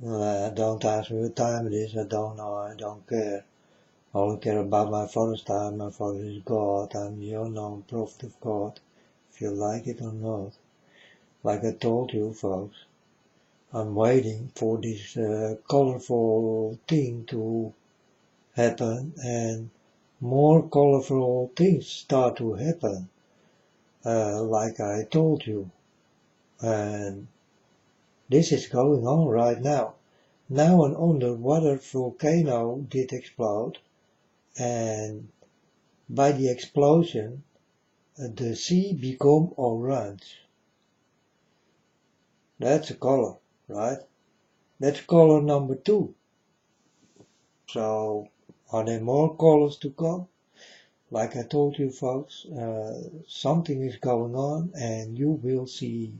Don't ask me what time it is, I don't know, I don't care. I only care about my Father's time. My Father is God, I'm the unknown prophet of God, if you like it or not. Like I told you folks, I'm waiting for this colorful thing to happen, and more colorful things start to happen, like I told you. And this is going on right now. Now an underwater volcano did explode, and by the explosion, the sea became orange. That's a color, right? That's color number 2. So, are there more colors to come? Like I told you folks, something is going on and you will see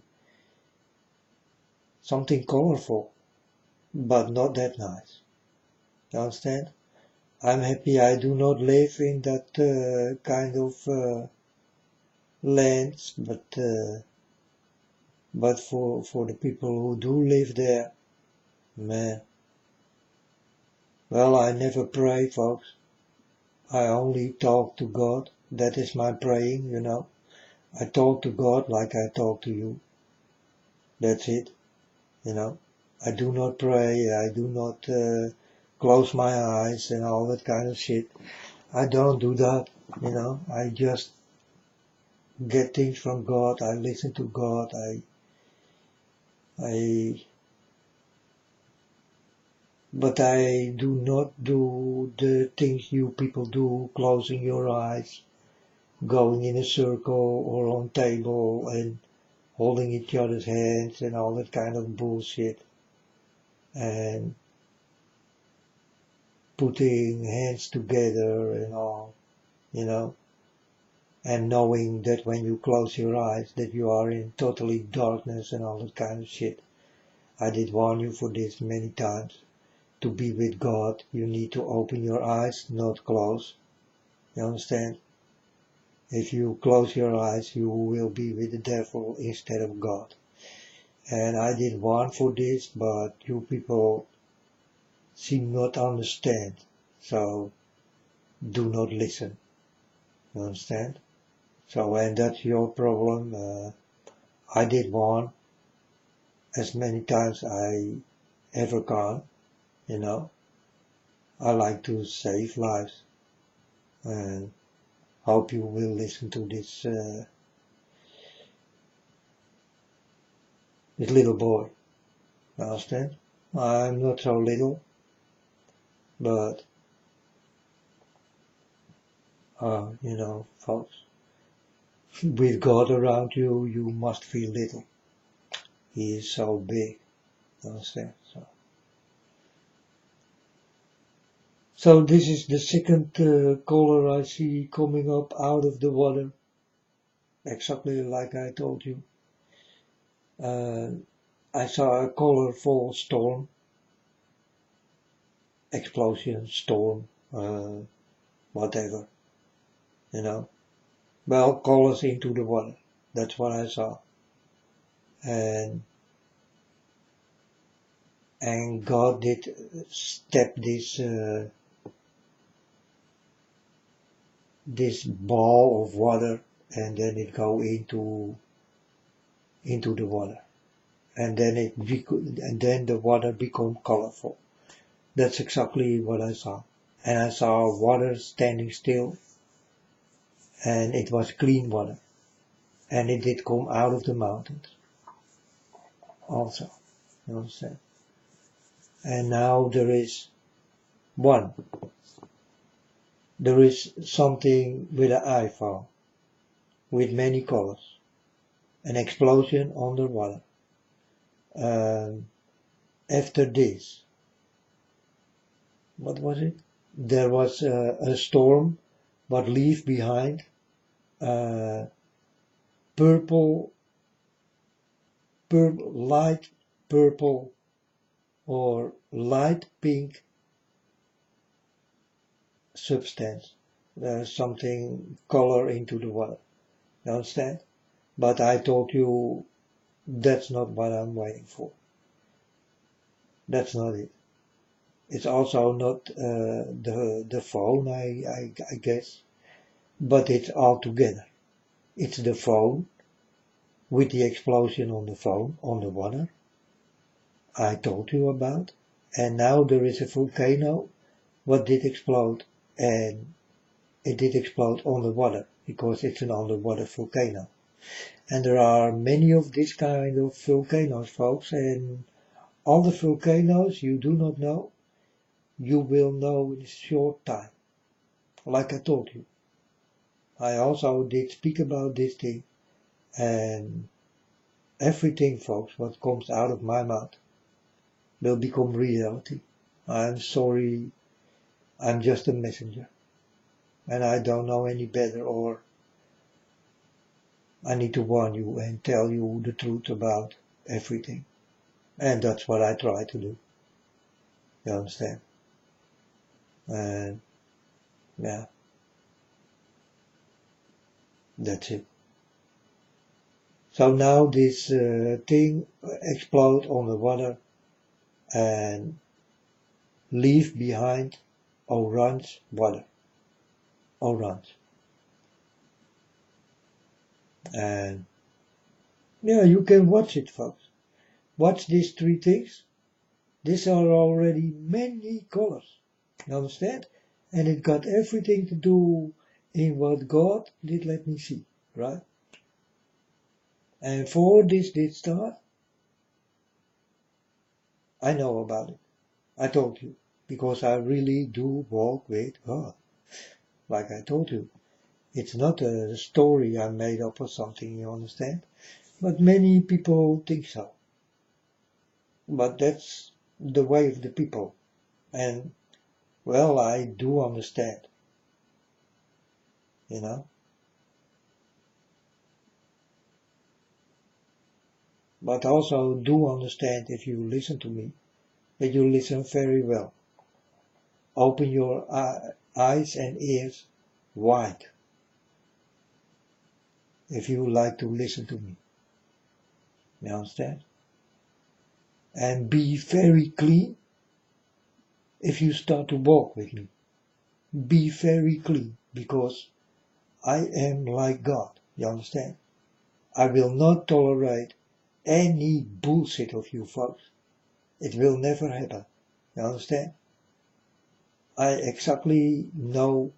something colorful, but not that nice. You understand? I'm happy I do not live in that kind of lands, but for the people who do live there, man. Well, I never pray, folks. I only talk to God. That is my praying, you know. I talk to God like I talk to you. That's it, you know. I do not pray. I do not close my eyes and all that kind of shit. I don't do that, you know. I just get things from God. I listen to God. But I do not do the things you people do, closing your eyes, going in a circle or on table and holding each other's hands and all that kind of bullshit. And putting hands together and all, you know. And knowing that when you close your eyes that you are in totally darkness and all that kind of shit. I did warn you for this many times. To be with God, you need to open your eyes, not close. You understand? If you close your eyes, you will be with the devil instead of God. And I did warn for this, but you people seem not understand. So, do not listen. You understand? So, and that's your problem. I did warn as many times I ever can, you know. I like to save lives. And hope you will listen to this little boy. Understand? I'm not so little, but you know, folks, with God around you, you must feel little. He is so big. Understand? So this is the second color I see coming up out of the water, exactly like I told you. I saw a colorful storm, explosion, storm, whatever, you know. Well, colors into the water. That's what I saw. And God did step this ball of water, and then it go into the water, and then the water become colorful. That's exactly what I saw. And I saw water standing still, and it was clean water, and it did come out of the mountains also. You understand? And now there is something with an iPhone with many colors, an explosion underwater. After this, what was it? There was a storm, but leave behind purple, light purple or light pink substance. There's something color into the water. You understand? But I told you that's not what I'm waiting for. That's not it. It's also not the phone, I guess, but it's all together. It's the phone with the explosion on the phone, on the water, I told you about. And now there is a volcano what did explode, and it did explode on the water because it's an underwater volcano. And there are many of these kind of volcanoes, folks, and all the volcanoes you do not know, you will know in a short time. Like I told you. I also did speak about this thing, and everything, folks, what comes out of my mouth will become reality. I'm sorry, I'm just a messenger, and I don't know any better, or I need to warn you and tell you the truth about everything. And that's what I try to do. You understand? And yeah, that's it. So now this thing explode on the water and leave behind orange water. Orange. And yeah, you can watch it, folks. Watch these three things. These are already many colors. You understand? And it got everything to do in what God did let me see, right? And for this did start, I know about it. I told you. Because I really do walk with God. Like I told you. It's not a story I made up or something, you understand? But many people think so. But that's the way of the people. And, well, I do understand. You know? But also do understand if you listen to me, that you listen very well. Open your eyes and ears wide if you like to listen to me. You understand? And be very clean if you start to walk with me. Be very clean because I am like God. You understand? I will not tolerate any bullshit of you folks. It will never happen. You understand? I exactly know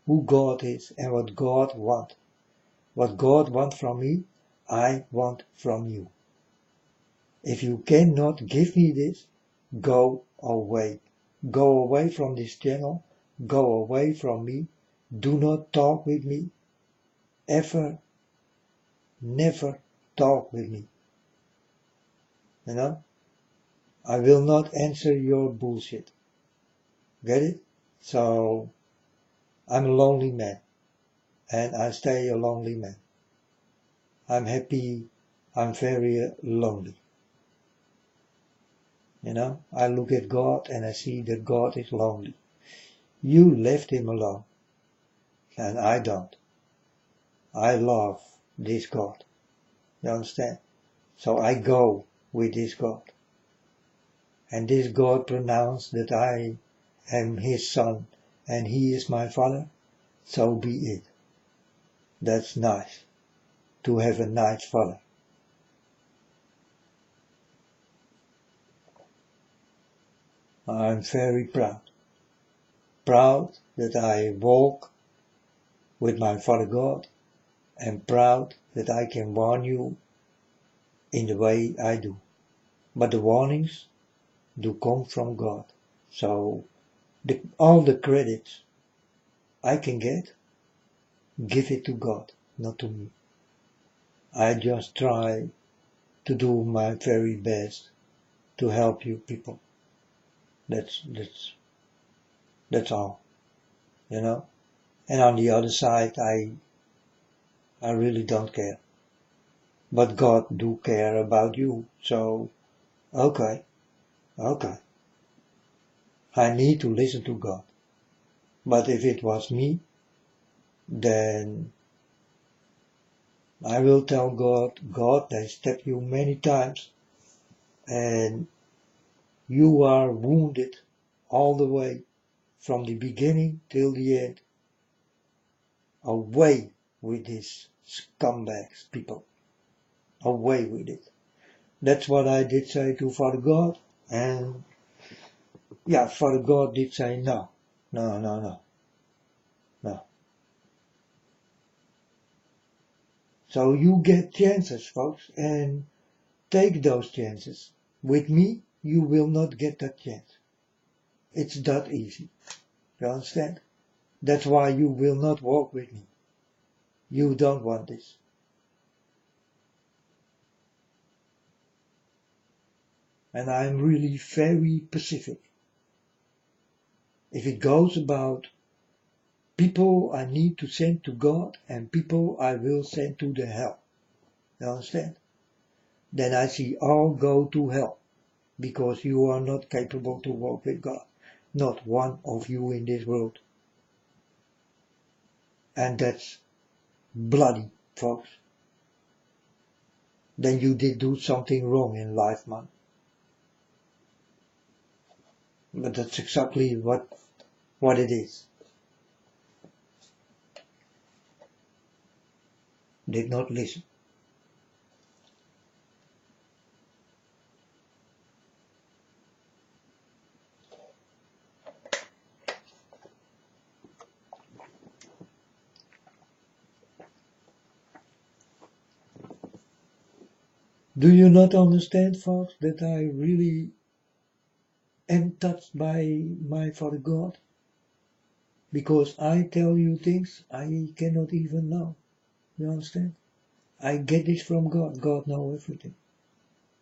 who God is and what God wants. What God wants from me, I want from you. If you cannot give me this, go away. Go away from this channel. Go away from me. Do not talk with me. Ever, never talk with me. You know? I will not answer your bullshit. Get it? So, I'm a lonely man. And I stay a lonely man. I'm happy. I'm very lonely. You know, I look at God and I see that God is lonely. You left him alone. And I don't. I love this God. You understand? So I go with this God. And this God pronounced that I am his son and he is my father. So be it. That's nice. To have a nice father. I'm very proud. Proud that I walk with my Father God, and proud that I can warn you in the way I do. But the warnings do come from God. So all the credits I can get, give it to God, not to me. I just try to do my very best to help you people. That's all, you know. And on the other side, I really don't care. But God do care about you. So, okay. I need to listen to God. But if it was me, then I will tell God, God, they step you many times. And You are wounded all the way from the beginning till the end. Away with these scumbags, people. Away with it. That's what I did say to Father God. And yeah, Father God did say no. No, no, no. No. So you get chances, folks, and take those chances. With me, you will not get that chance. It's that easy. You understand? That's why you will not walk with me. You don't want this. And I'm really very specific. If it goes about people I need to send to God and people I will send to the hell. You understand? Then I see all go to hell. Because you are not capable to walk with God. Not one of you in this world. And that's bloody, folks. Then you did do something wrong in life, man. But that's exactly what it is. Did not listen. Do you not understand, folks, that I really am touched by my Father God? Because I tell you things I cannot even know. You understand? I get this from God. God knows everything.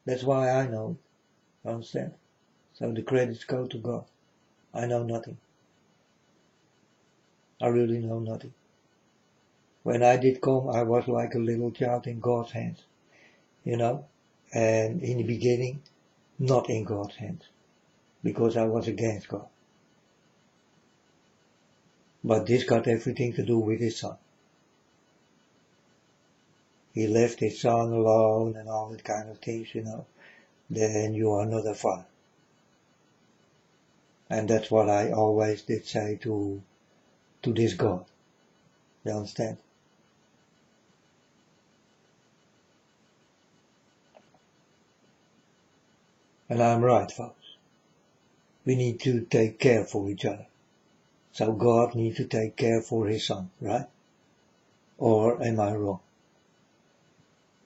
That's why I know it. You understand? So the credits go to God. I know nothing. I really know nothing. When I did come, I was like a little child in God's hands. You know? And in the beginning, not in God's hands. Because I was against God. But this got everything to do with his son. He left his son alone and all that kind of things, you know. Then you are not a father. And that's what I always did say to this God. You understand? And I'm right, folks. We need to take care for each other. So God needs to take care for his son, right? Or am I wrong?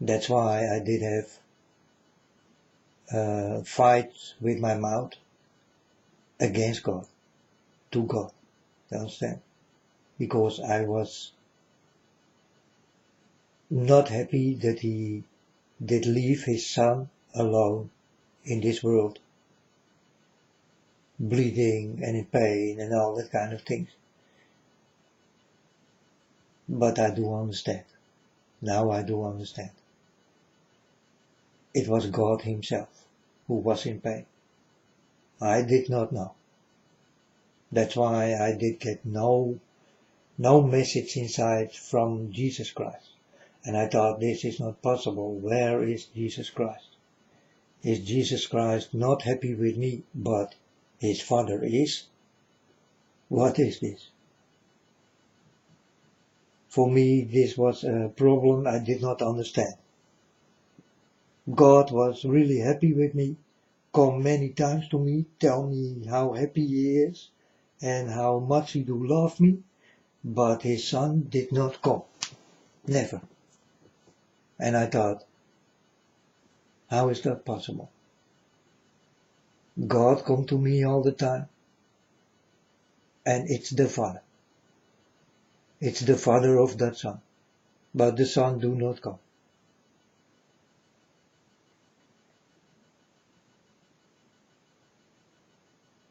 That's why I did have fights with my mouth against God, to God. You understand? Because I was not happy that he did leave his son alone in this world, bleeding and in pain and all that kind of things. But I do understand. Now I do understand. It was God himself who was in pain. I did not know. That's why I did get no message inside from Jesus Christ. And I thought, this is not possible. Where is Jesus Christ? Is Jesus Christ not happy with me, but his Father is? What is this? For me, this was a problem I did not understand. God was really happy with me, come many times to me, tell me how happy he is, and how much he do love me, but his son did not come. Never. And I thought, how is that possible? God come to me all the time, and it's the Father. It's the Father of that son, but the son do not come.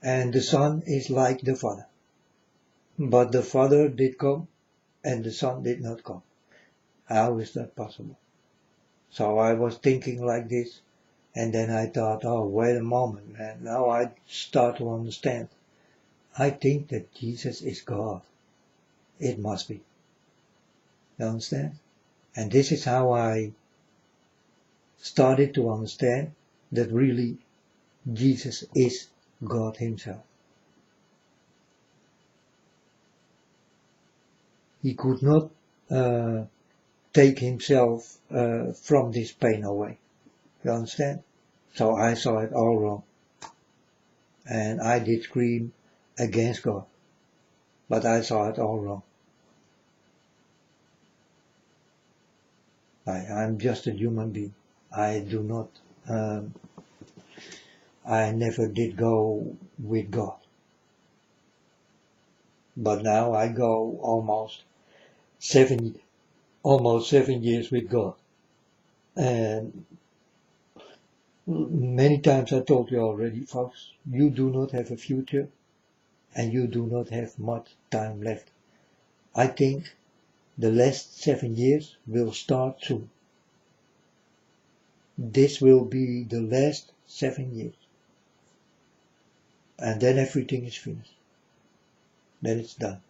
And the son is like the Father, but the Father did come, and the son did not come. How is that possible? So I was thinking like this, and then I thought, oh, wait a moment, man, now I start to understand. I think that Jesus is God. It must be. You understand? And this is how I started to understand that really Jesus is God himself. He could not take himself from this pain away. You understand? So I saw it all wrong. And I did scream against God. But I saw it all wrong. I'm just a human being. I do not, I never did go with God. But now I go almost 7 years with God. And many times I told you already, folks, you do not have a future and you do not have much time left. I think the last 7 years will start soon. This will be the last 7 years. And then everything is finished. Then it's done.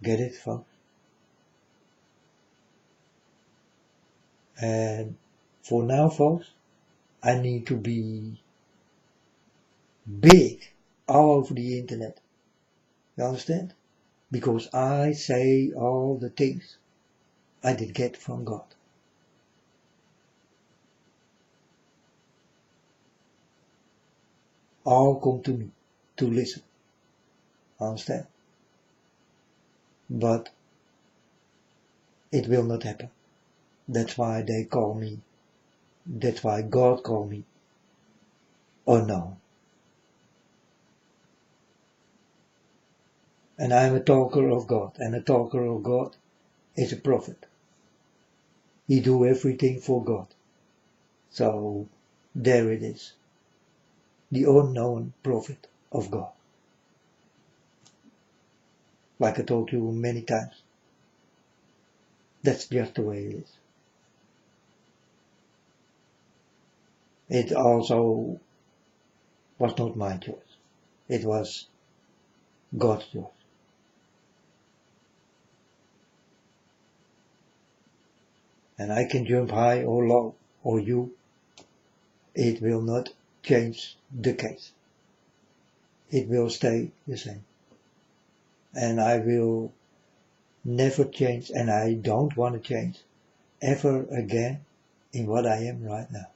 Get it, folks? And for now, folks, I need to be big all over the internet. You understand? Because I say all the things I did get from God. All come to me to listen. Understand? But it will not happen. That's why they call me. That's why God called me unknown. And I'm a talker of God. And a talker of God is a prophet. He do everything for God. So there it is. The unknown prophet of God. Like I told you many times. That's just the way it is. It also was not my choice. It was God's choice. And I can jump high or low, or you. It will not change the case. It will stay the same. And I will never change, and I don't want to change ever again in what I am right now.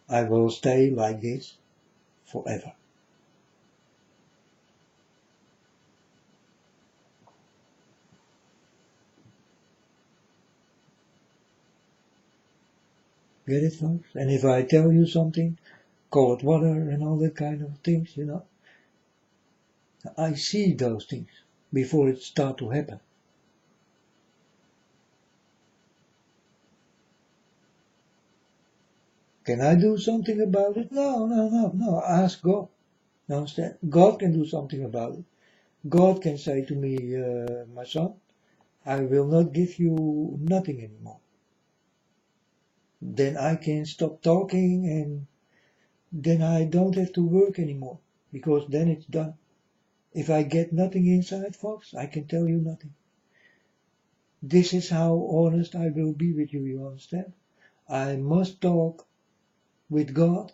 I will stay like this forever. Get it, folks? And if I tell you something, cold water and all that kind of things, you know, I see those things before it start to happen. Can I do something about it? No. Ask God. You understand? God can do something about it. God can say to me, my son, I will not give you nothing anymore. Then I can stop talking and then I don't have to work anymore because then it's done. If I get nothing inside, folks, I can tell you nothing. This is how honest I will be with you, you understand? I must talk with God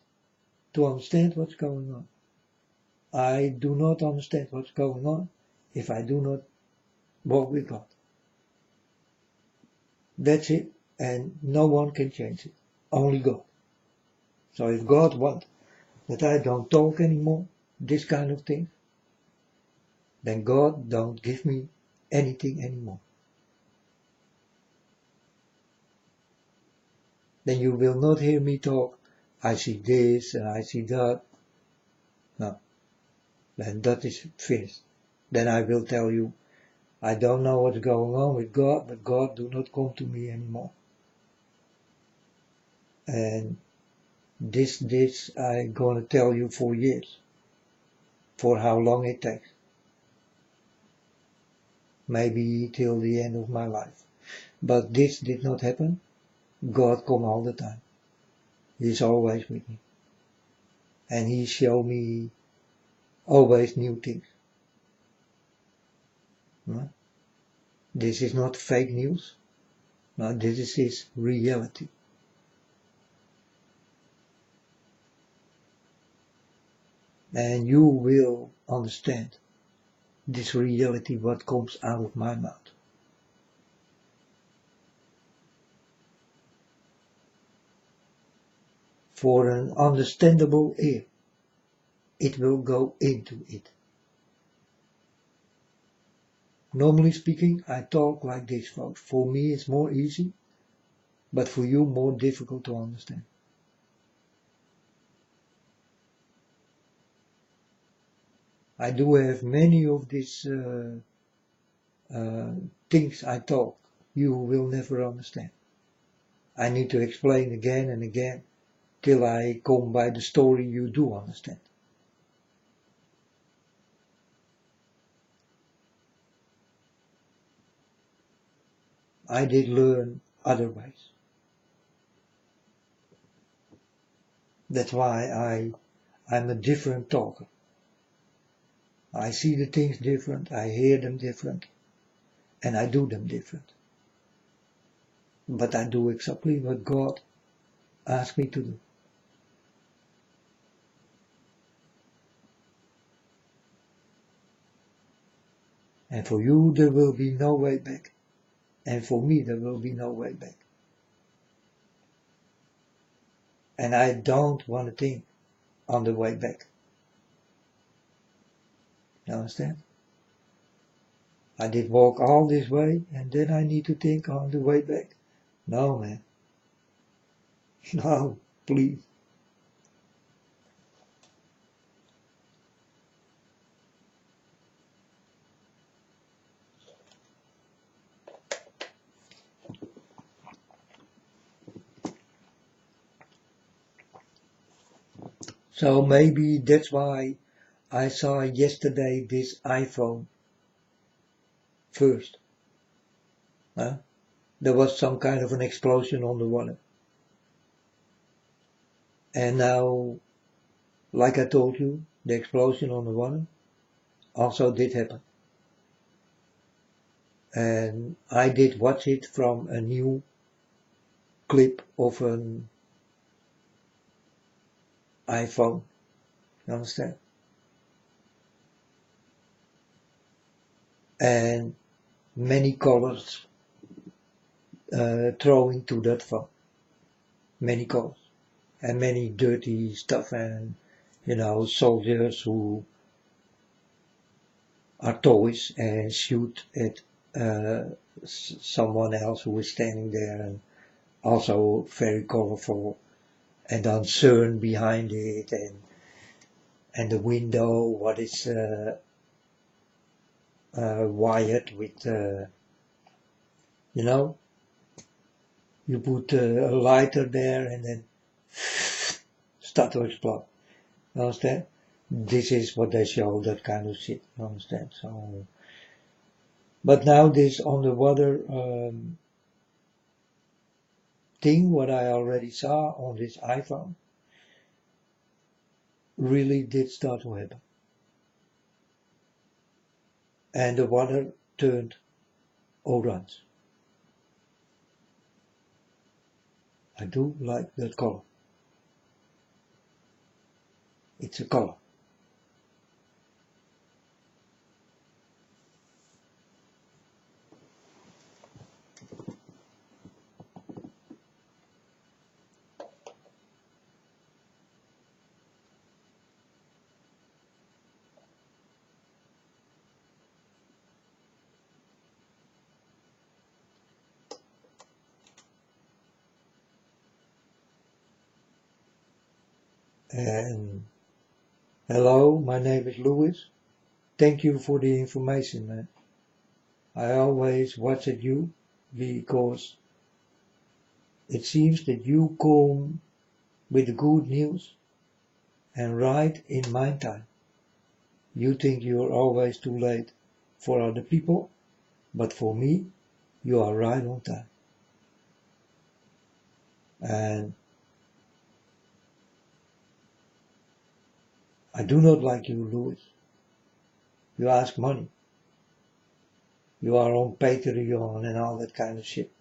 to understand what's going on. I do not understand what's going on if I do not walk with God. That's it, and no one can change it, only God. So if God wants that I don't talk anymore, this kind of thing, then God don't give me anything anymore. Then you will not hear me talk, I see this and I see that. No, then that is finished. Then I will tell you, I don't know what's going on with God, but God do not come to me anymore. And this I'm gonna tell you for years, for how long it takes. Maybe till the end of my life. But this did not happen. God come all the time. He's always with me. And he show me always new things. This is not fake news. No, this is reality. And you will understand this reality, what comes out of my mouth. For an understandable ear, it will go into it. Normally speaking, I talk like this, folks. For me it's more easy, but for you more difficult to understand. I do have many of these things I talk you will never understand. I need to explain again and again till I come by the story you do understand. I did learn other ways. That's why I'm a different talker. I see the things different, I hear them different, and I do them different. But I do exactly what God asked me to do. And for you there will be no way back. And for me there will be no way back. And I don't want to think on the way back. You understand? I did walk all this way and then I need to think on the way back. No, man. No, please. So maybe that's why I saw yesterday this iPhone first. Huh? There was some kind of an explosion on the water. And now, like I told you, the explosion on the water also did happen. And I did watch it from a new clip of an iPhone. You understand? And many colors throwing to that phone. Many colors. And many dirty stuff and, you know, soldiers who are toys and shoot at someone else who is standing there, and also very colorful, and then CERN behind it, and the window what is wired with you know, you put a lighter there and then start to explode. You understand? This is what they show, that kind of shit. You understand? So, but now this underwater thing, what I already saw on this iPhone, really did start to happen. And the water turned orange. I do like that color. It's a color. And hello, my name is Louis. Thank you for the information, man. I always watch at you because it seems that you come with the good news and right in my time. You think you're always too late for other people, but for me, you are right on time. And I do not like you, Louis. You ask money. you are on Patreon and all that kind of shit,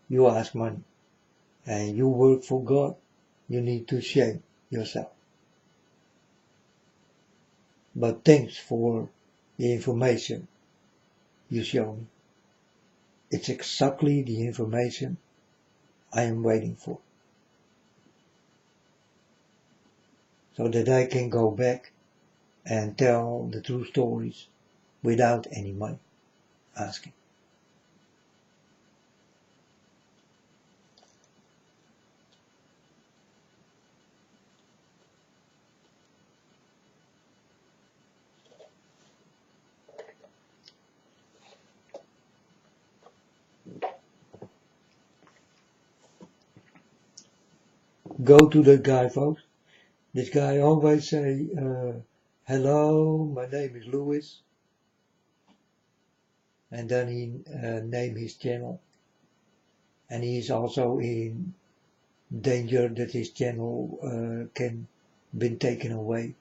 you ask money, and you work for God, you need to shame yourself. But thanks for the information you show me. It's exactly the information I am waiting for. So that I can go back and tell the true stories without any money asking. Go to that guy, folks. This guy always say, hello, my name is Louis. And then he name his channel. And he is also in danger that his channel can be taken away.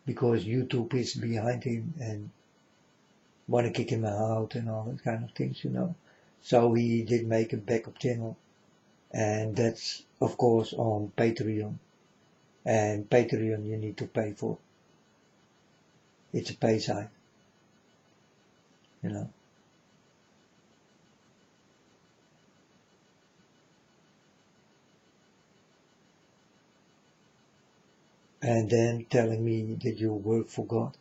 Because YouTube is behind him and want to kick him out and all that kind of things, you know. So he did make a backup channel. And that's, of course, on Patreon. And Patreon you need to pay for. It's a pay site, you know. And then telling me that you work for God,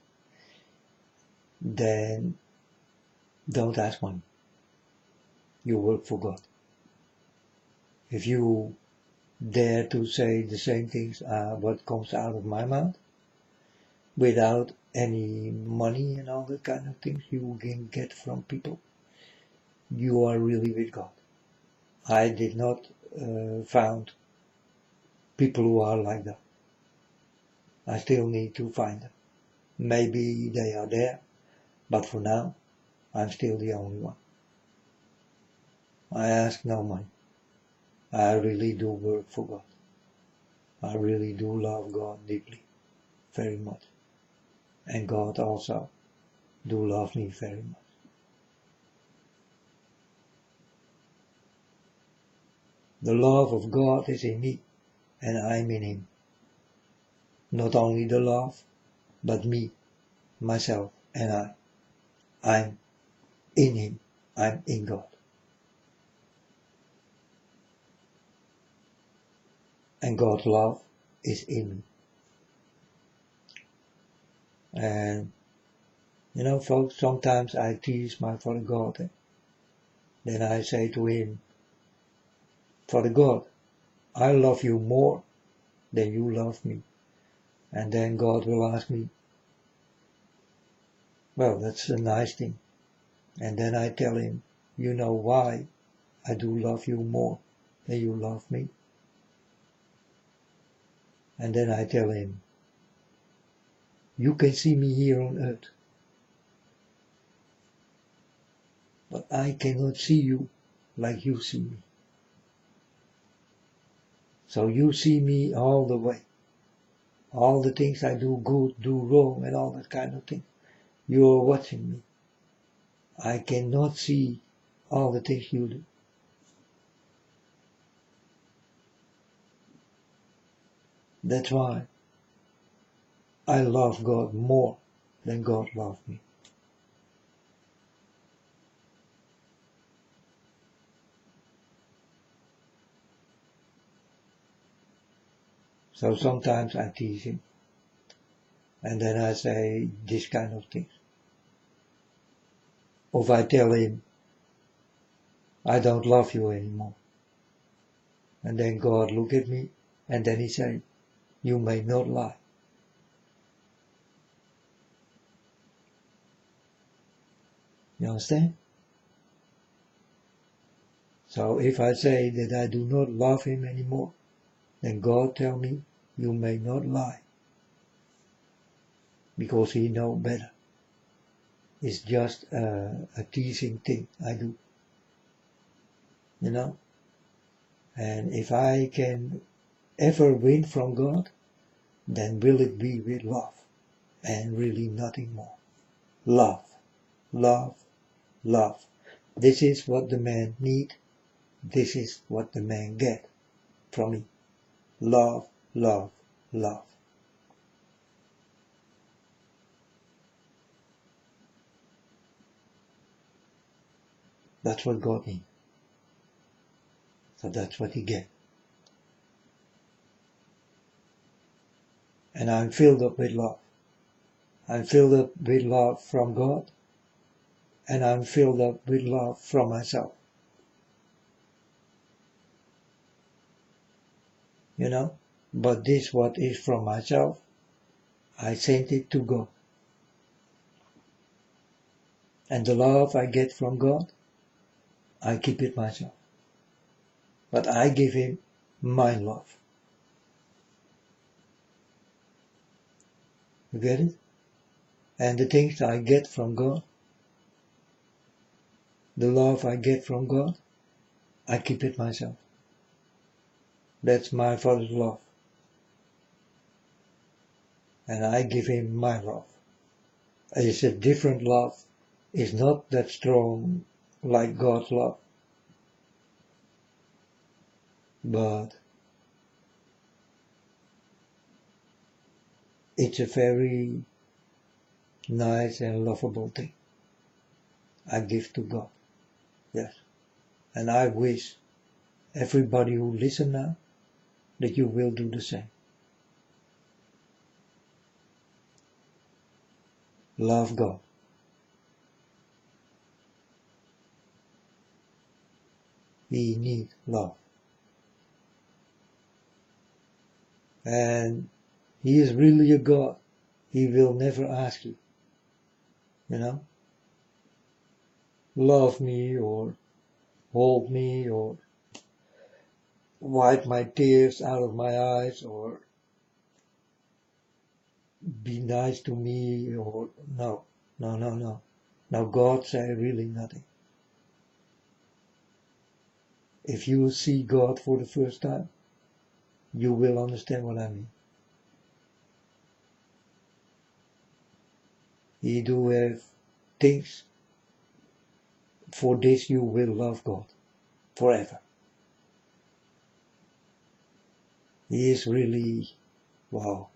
then don't ask money. You work for God. If you dare to say the same things what comes out of my mouth, without any money and all that kind of things you can get from people, you are really with God. I did not found people who are like that. I still need to find them. Maybe they are there, but for now, I'm still the only one. I ask no money. I really do work for God. I really do love God deeply, very much. And God also do love me very much. The love of God is in me, and I'm in Him. Not only the love, but me, myself, and I. I'm in Him. I'm in God. And God's love is in me. And, you know, folks, sometimes I tease my Father God. Then I say to Him, Father God, I love you more than you love me. And then God will ask me, well, that's a nice thing. And then I tell Him, you know why I do love you more than you love me? And then I tell Him, you can see me here on earth, but I cannot see you like you see me. So you see me all the way. All the things I do good, do wrong, and all that kind of thing. You are watching me. I cannot see all the things you do. That's why I love God more than God loves me. So sometimes I tease Him. And then I say this kind of things. Or if I tell Him, I don't love you anymore. And then God look at me and then He say, you may not lie. You understand? So if I say that I do not love Him anymore, then God tell me, you may not lie. Because He know better. It's just a teasing thing I do. You know? And if I can ever win from God, then will it be with love. And really nothing more. Love. Love. love. This is what the man need. This is what the man get from me. Love, love, love. That's what God needs. So that's what he get. And I'm filled up with love. I'm filled up with love from God. And I'm filled up with love from myself. You know? But this what is from myself, I sent it to God. And the love I get from God, I keep it myself. But I give him my love. You get it? And the things I get from God, the love I get from God, I keep it myself. That's my Father's love. And I give him my love. It's a different love. It's not that strong like God's love. But it's a very nice and lovable thing I give to God. Yes. And I wish everybody who listen now that you will do the same. Love God. We need love. And he is really a God. He will never ask you, you know, love me or hold me or wipe my tears out of my eyes or be nice to me or no. Now God say really nothing. If you see God for the first time, you will understand what I mean. He do have things. For this you will love God forever. He is really, wow.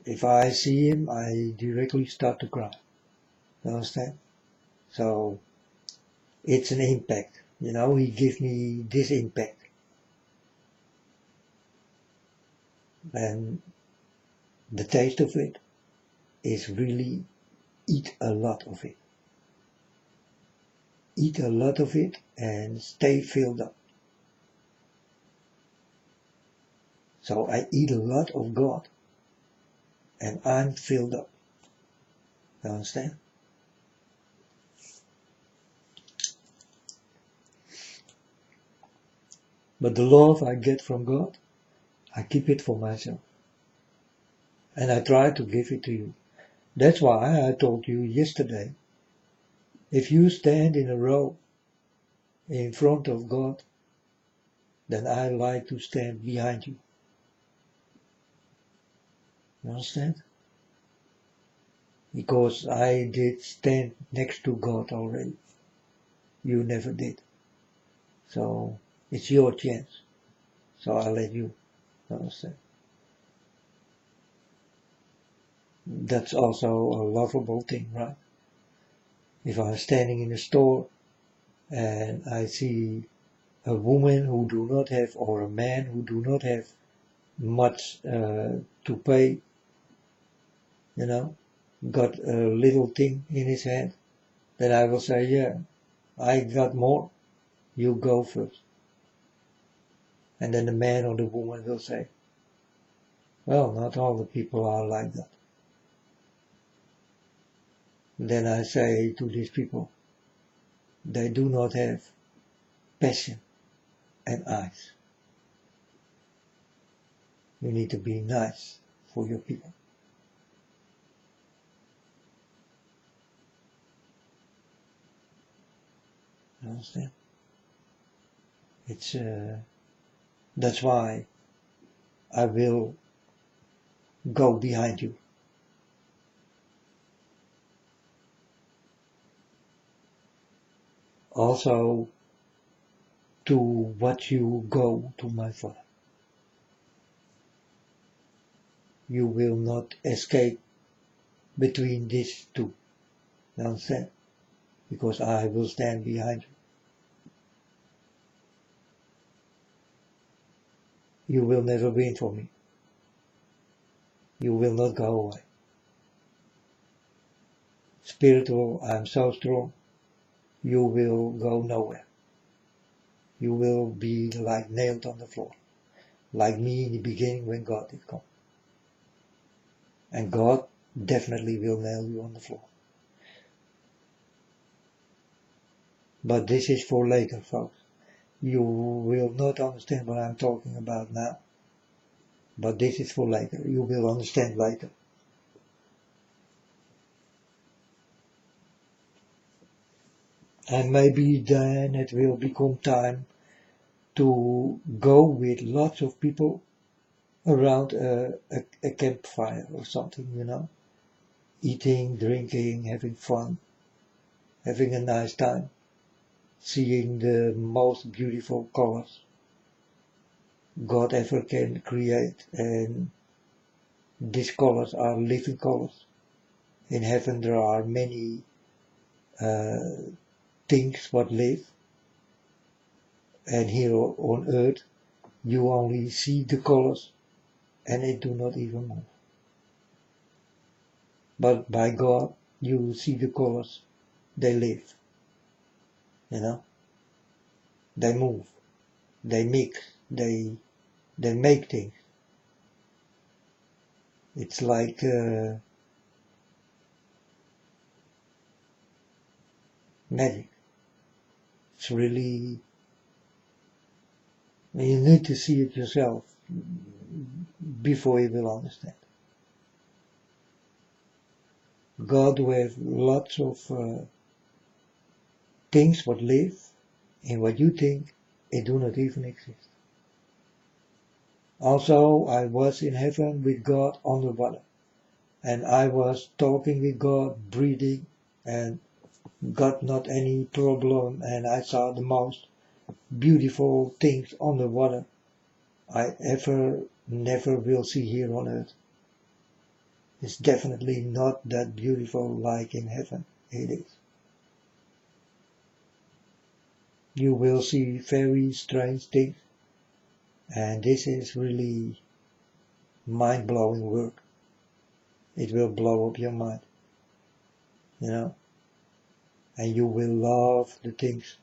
If I see him, I directly start to cry. You understand? So, it's an impact. You know, he gives me this impact. And the taste of it is really eat a lot of it. Eat a lot of it and stay filled up. So I eat a lot of God and I'm filled up. You understand? But the love I get from God, I keep it for myself. And I try to give it to you. That's why I told you yesterday, if you stand in a row in front of God, then I like to stand behind you. You understand? Because I did stand next to God already. You never did. So it's your chance. So I let you. Understand? That's also a lovable thing, right? If I'm standing in a store and I see a woman who do not have, or a man who do not have much to pay, you know, got a little thing in his hand, then I will say, yeah, I got more, you go first. And then the man or the woman will say, well, not all the people are like that. Then I say to these people, they do not have passion and eyes. You need to be nice for your people. You understand? It's that's why I will go behind you. also to what you go to my Father. You will not escape between these two. You understand? Because I will stand behind you. You will never win for me. You will not go away. Spiritual, I'm so strong. You will go nowhere. You will be like nailed on the floor. Like me in the beginning when God did come. And God definitely will nail you on the floor. But this is for later, folks. You will not understand what I'm talking about now. But this is for later. You will understand later. And maybe then it will become time to go with lots of people around a campfire or something, you know. Eating, drinking, having fun, having a nice time, seeing the most beautiful colors God ever can create, and these colors are living colors. In heaven there are many things what live, and here on earth you only see the colors and it do not even move. But by God you see the colors, they live, you know, they move, they mix, they make things. It's like magic. It's really, you need to see it yourself before you will understand. God will have lots of things what live, and what you think, it do not even exist. Also, I was in heaven with God on the water, and I was talking with God, breathing, and got not any problem, and I saw the most beautiful things on the water I never will see here on earth. It's definitely not that beautiful like in heaven. It is. You will see very strange things, and this is really mind-blowing work. It will blow up your mind, you know, and you will love the things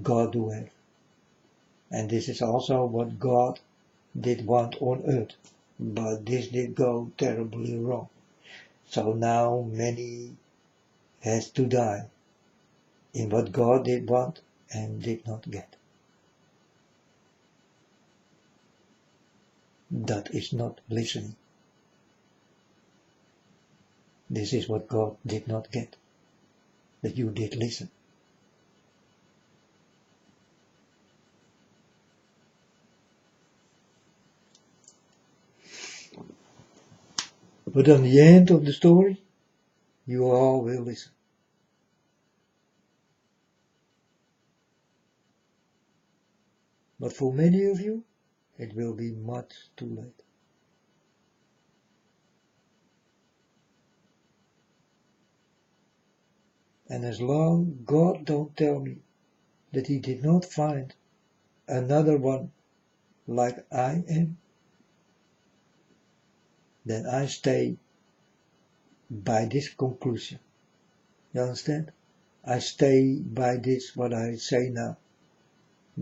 God do have. And this is also what God did want on earth, but this did go terribly wrong. So now many has to die in what God did want and did not get. That is not listening. This is what God did not get, that you did listen. But on the end of the story, you all will listen. But for many of you, it will be much too late. And as long God don't tell me that he did not find another one like I am, then I stay by this conclusion. You understand? I stay by this what I say now.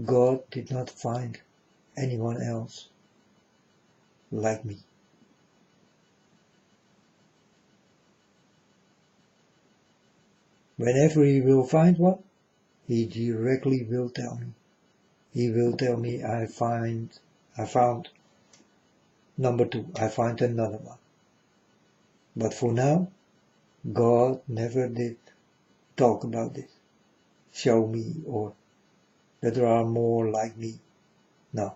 God did not find anyone else like me. Whenever he will find one, he directly will tell me. He will tell me I found number 2, I find another one. But for now, God never did talk about this. Show me or that there are more like me. No.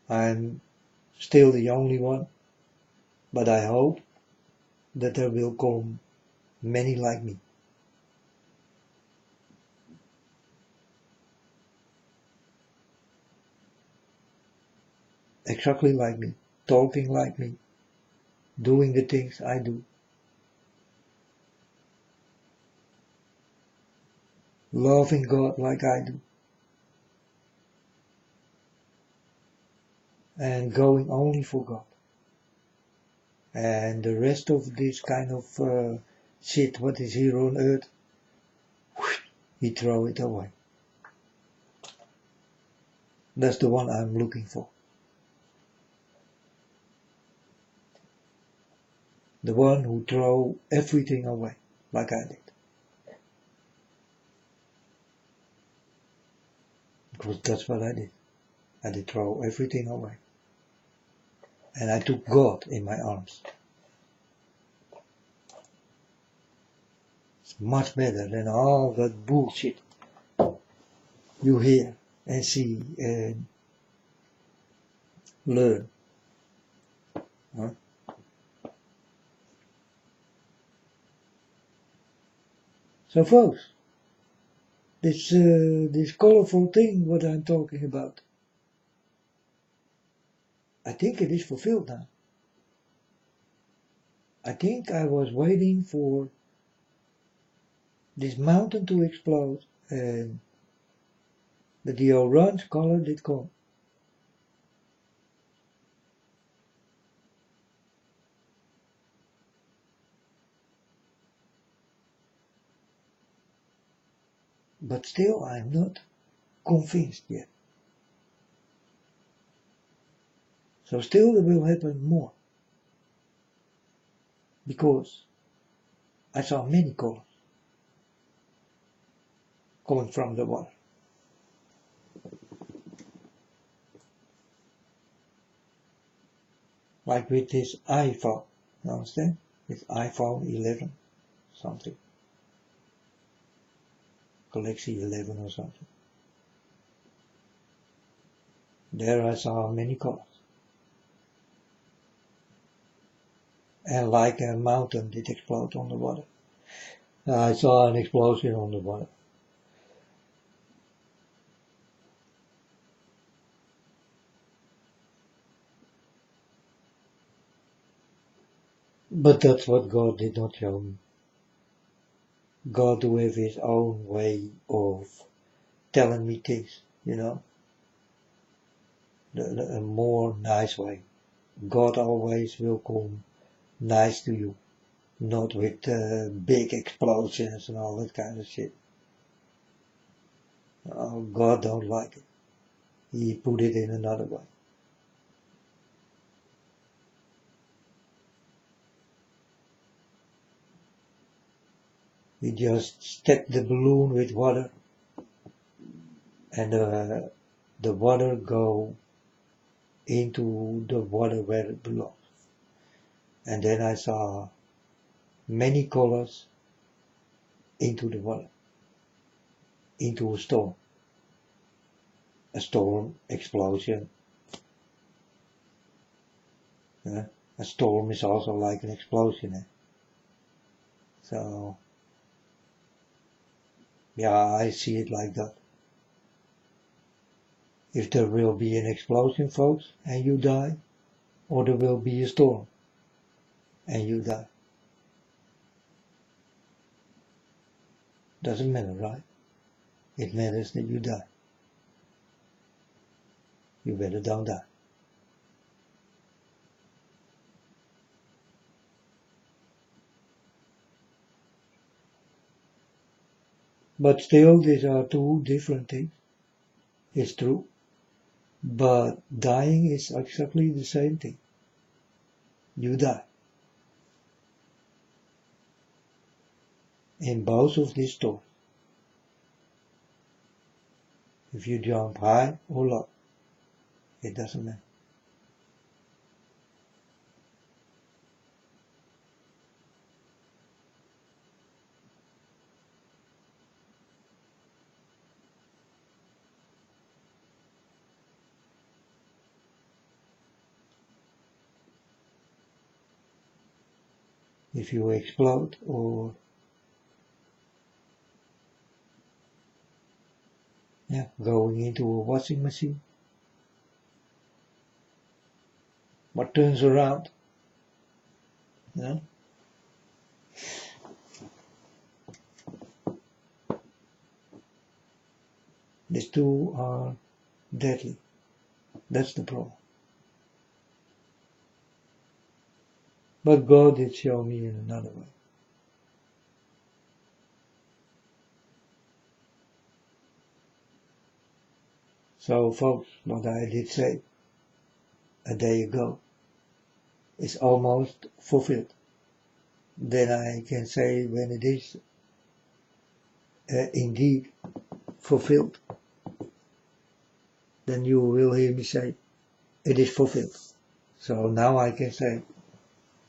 I'm still the only one, but I hope that there will come many like me. exactly like me, talking like me, doing the things I do, loving God like I do, and going only for God. And the rest of this kind of shit, what is here on earth, he throw it away. That's the one I'm looking for. The one who throw everything away, like I did. Because that's what I did. I did throw everything away. And I took God in my arms. It's much better than all that bullshit you hear and see and learn. Huh? So folks, this colorful thing what I'm talking about, I think it is fulfilled now. I think I was waiting for this mountain to explode and that the orange color did come. But still I'm not convinced yet. So still there will happen more. Because I saw many colors coming from the water. Like with this iPhone, you understand? With iPhone 11 something. Galaxy 11 or something. There I saw many colors. And like a mountain did explode on the water. I saw an explosion on the water. But that's what God did not show me. God will have his own way of telling me things, you know. A more nice way. God always will come nice to you. Not with big explosions and all that kind of shit. Oh, God don't like it. He put it in another way. He just stuck the balloon with water and the water go into the water where it belongs. And then I saw many colors into the water, into a storm explosion. A storm is also like an explosion. So, yeah, I see it like that. If there will be an explosion, folks, and you die, or there will be a storm, and you die. Doesn't matter, right? It matters that you die. You better don't die. But still, these are two different things. It's true. But dying is exactly the same thing. You die. In both of these stories. If you jump high or low, it doesn't matter. If you explode or going into a washing machine, what turns around, you know. These two are deadly. That's the problem. But God did show me in another way. So folks, what I did say a day ago is almost fulfilled. Then I can say when it is indeed fulfilled, then you will hear me say it is fulfilled. So now I can say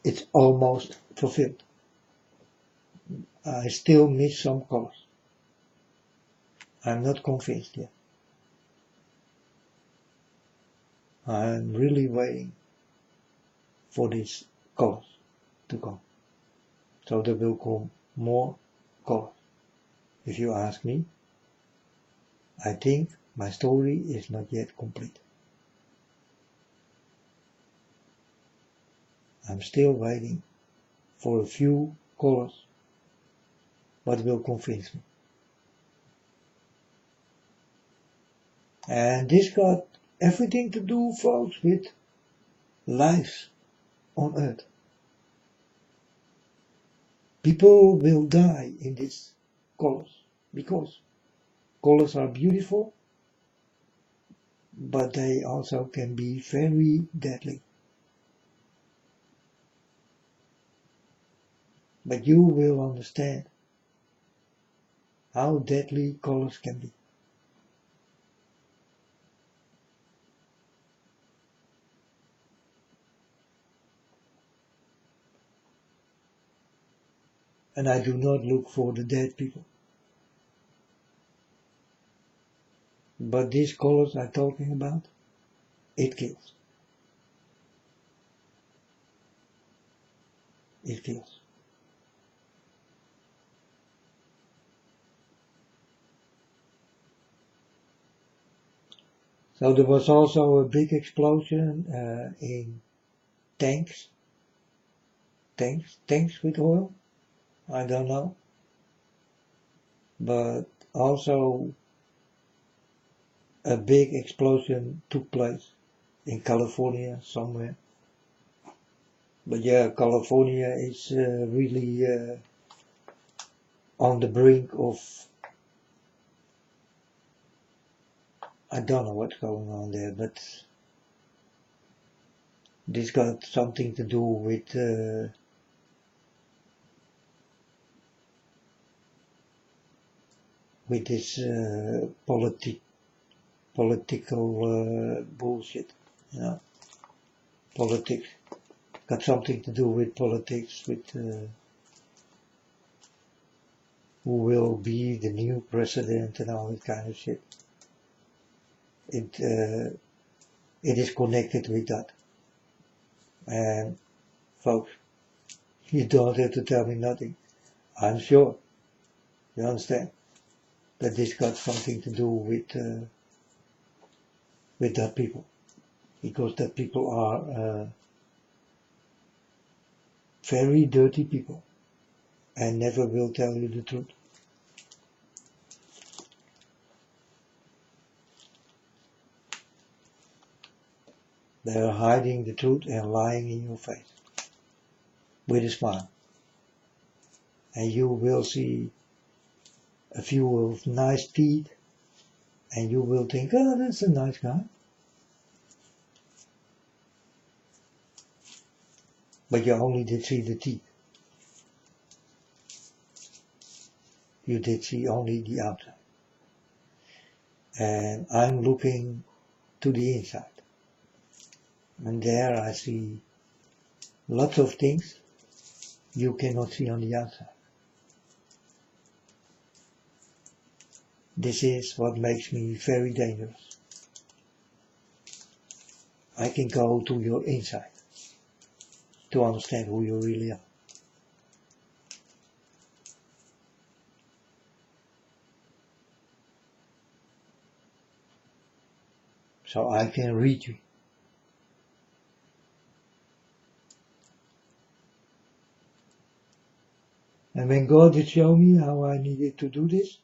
it's almost fulfilled. I still miss some colors. I'm not convinced yet. I'm really waiting for these colors to come. So there will come more colors. If you ask me, I think my story is not yet complete. I'm still waiting for a few colors what will convince me. And this got everything to do, folks, with lives on earth. People will die in these colors because colors are beautiful, but they also can be very deadly. But you will understand how deadly colors can be. And I do not look for the dead people. But these colors I'm talking about, it kills. It kills. So there was also a big explosion in tanks with oil. I don't know. But also a big explosion took place in California somewhere. But yeah, California is really on the brink of, I don't know what's going on there, but this got something to do with this political bullshit, you know. Politics got something to do with politics, with who will be the new president and all that kind of shit. It is connected with that. And folks, you don't have to tell me nothing. I'm sure, you understand, that this got something to do with that people. Because that people are very dirty people and never will tell you the truth. They are hiding the truth and lying in your face with a smile. And you will see a few of nice teeth and you will think, oh, that's a nice guy. But you only did see the teeth. You did see only the outside. And I'm looking to the inside. And there I see lots of things you cannot see on the outside. This is what makes me very dangerous. I can go to your inside to understand who you really are. So I can read you. And when God did show me how I needed to do this,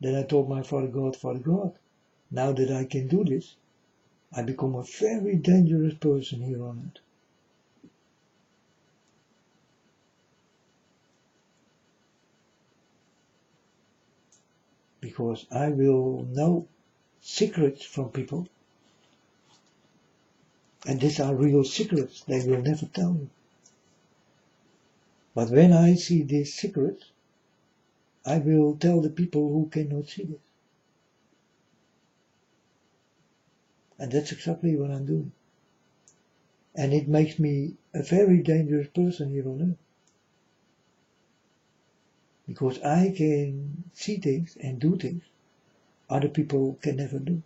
then I told my Father God, now that I can do this, I become a very dangerous person here on earth. Because I will know secrets from people, and these are real secrets, they will never tell you. But when I see these secrets, I will tell the people who cannot see this. And that's exactly what I'm doing. And it makes me a very dangerous person here on earth. Because I can see things and do things other people can never do,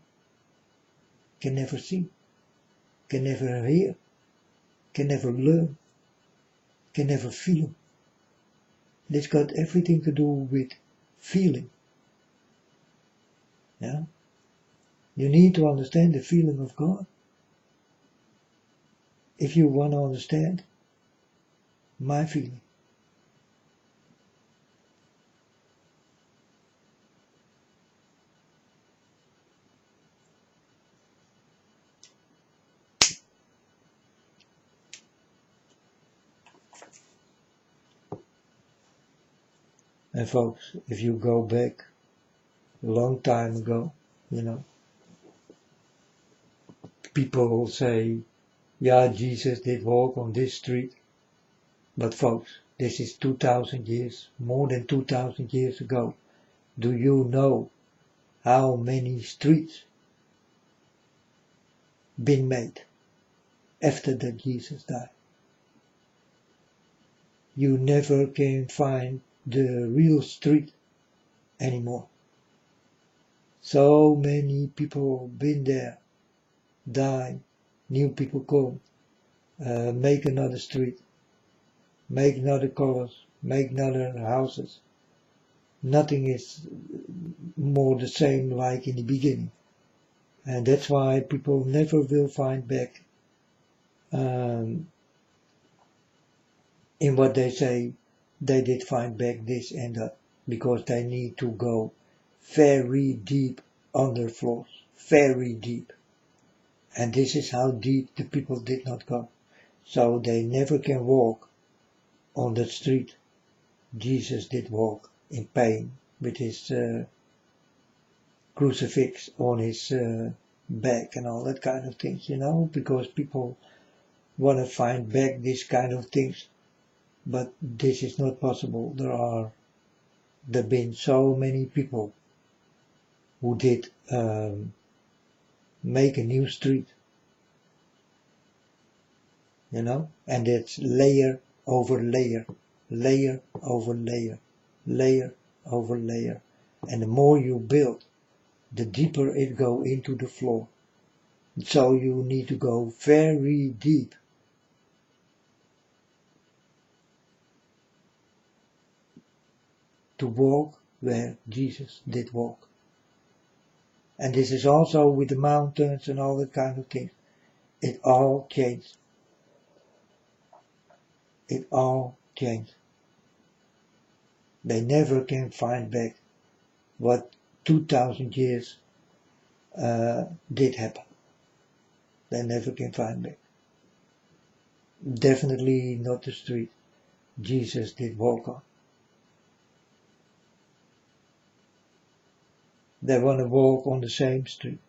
can never see, can never hear, can never learn, can never feel. This got everything to do with feeling. Yeah? You need to understand the feeling of God. If you want to understand my feeling. And folks, if you go back a long time ago, people will say, yeah, Jesus did walk on this street. But folks, this is 2000 years, more than 2000 years ago. Do you know how many streets been made after that Jesus died? You never can find the real street anymore. So many people been there, die, new people come, make another street, make another colors, make another houses. Nothing is more the same like in the beginning. And that's why people never will find back in what they say they did find back this and that, because they need to go very deep under floors, very deep. And this is how deep the people did not go. So they never can walk on that street Jesus did walk in pain with his crucifix on his back and all that kind of things, because people want to find back this kind of things, but this is not possible. There been so many people who did make a new street, and it's layer over layer, layer over layer, layer over layer, and the more you build, the deeper it go into the floor. So you need to go very deep to walk where Jesus did walk. And this is also with the mountains and all that kind of things. It all changed. It all changed. They never can find back what 2000 years did happen. They never can find back. Definitely not the street Jesus did walk on. They want to walk on the same street.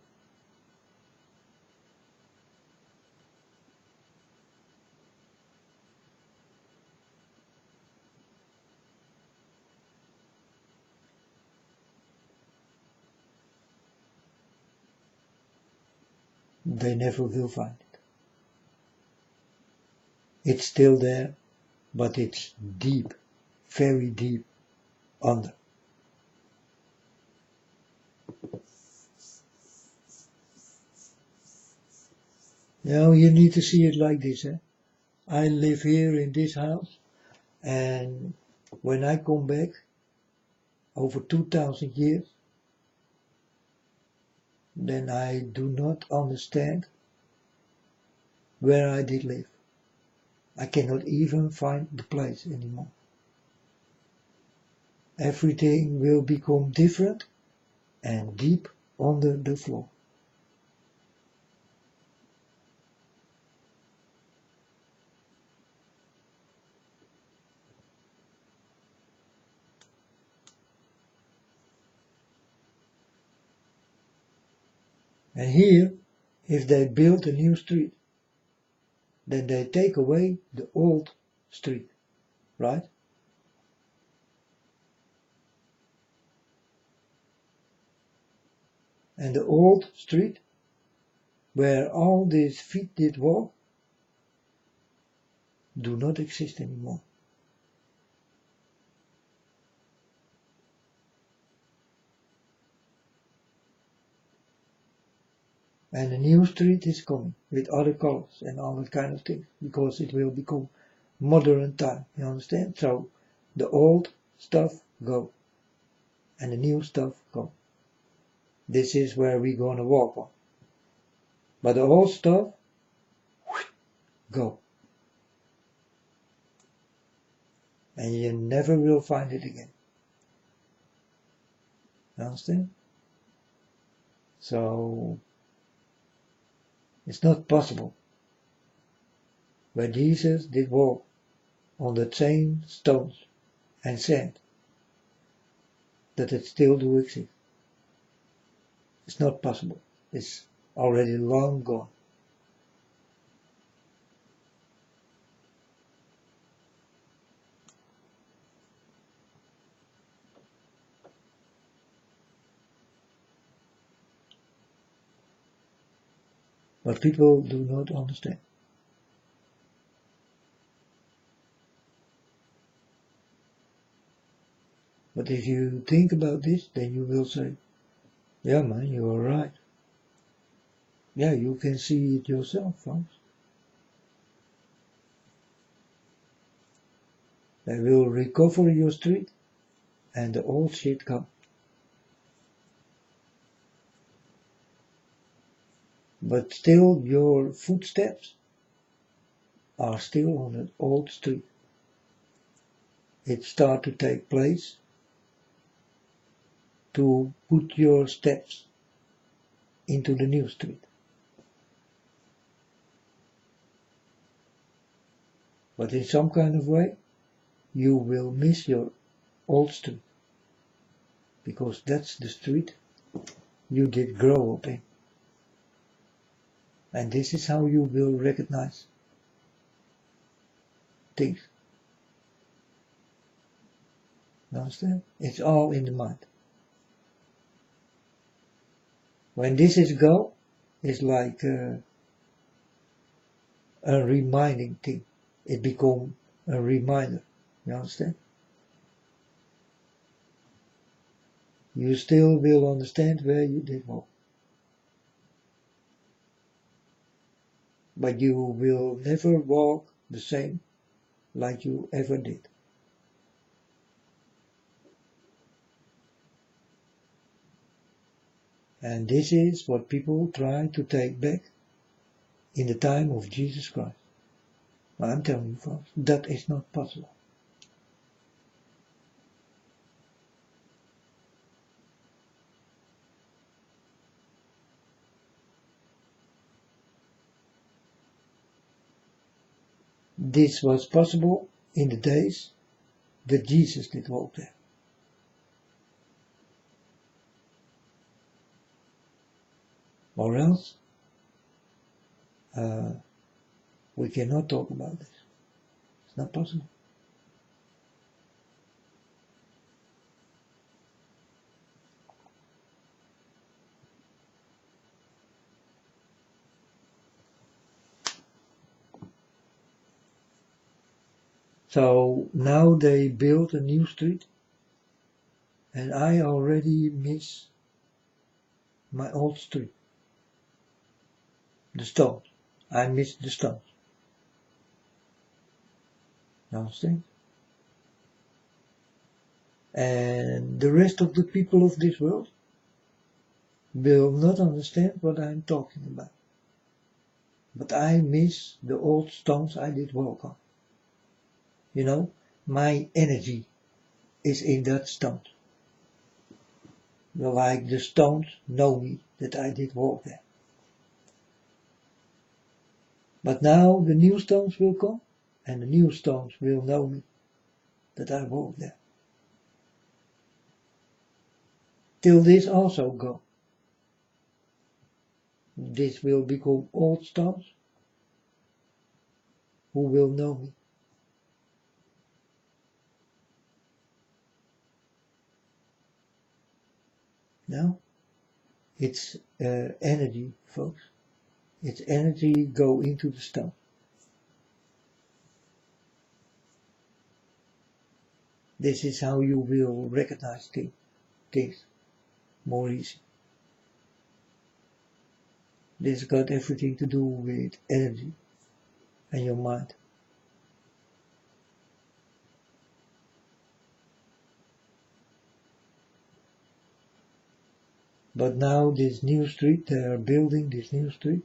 They never will find it. It's still there, but it's deep, very deep under. You need to see it like this. I live here in this house, and when I come back, over 2000 years, then I do not understand where I did live. I cannot even find the place anymore. everything will become different and deep under the floor. And here, if they build a new street, then they take away the old street, right? And the old street, where all these feet did walk, do not exist anymore. And a new street is coming with other colors and all that kind of things, because it will become modern time, you understand? So the old stuff go and the new stuff go. This is where we're gonna walk on. But the old stuff, go. And you never will find it again. You understand? So it's not possible. Where Jesus did walk on the same stones and sand, that it still do exist. It's not possible. It's already long gone. But people do not understand. But if you think about this, then you will say, yeah man, you are right. Yeah, you can see it yourself, folks. They will recover your street and the old shit come. But still your footsteps are still on that old street. It starts to take place to put your steps into the new street. But in some kind of way, you will miss your old street, because that's the street you did grow up in. And this is how you will recognize things. You understand? It's all in the mind. When this is go, it's like a reminding thing. It becomes a reminder. You understand? You still will understand where you did walk. But you will never walk the same like you ever did. And this is what people try to take back in the time of Jesus Christ. But I'm telling you folks, that is not possible. This was possible in the days that Jesus did walk there. Or else, we cannot talk about this. It's not possible. So now they built a new street, and I already miss my old street. The stones. I miss the stones. You understand? And the rest of the people of this world will not understand what I'm talking about. But I miss the old stones I did walk on. You know, my energy is in that stone. Like the stones know me that I did walk there. But now the new stones will come, and the new stones will know me that I walked there. Till this also go. This will become old stones who will know me. Now, it's energy, folks. It's energy go into the stone. This is how you will recognize things more easy. This got everything to do with energy and your mind. But now this new street, they are building this new street,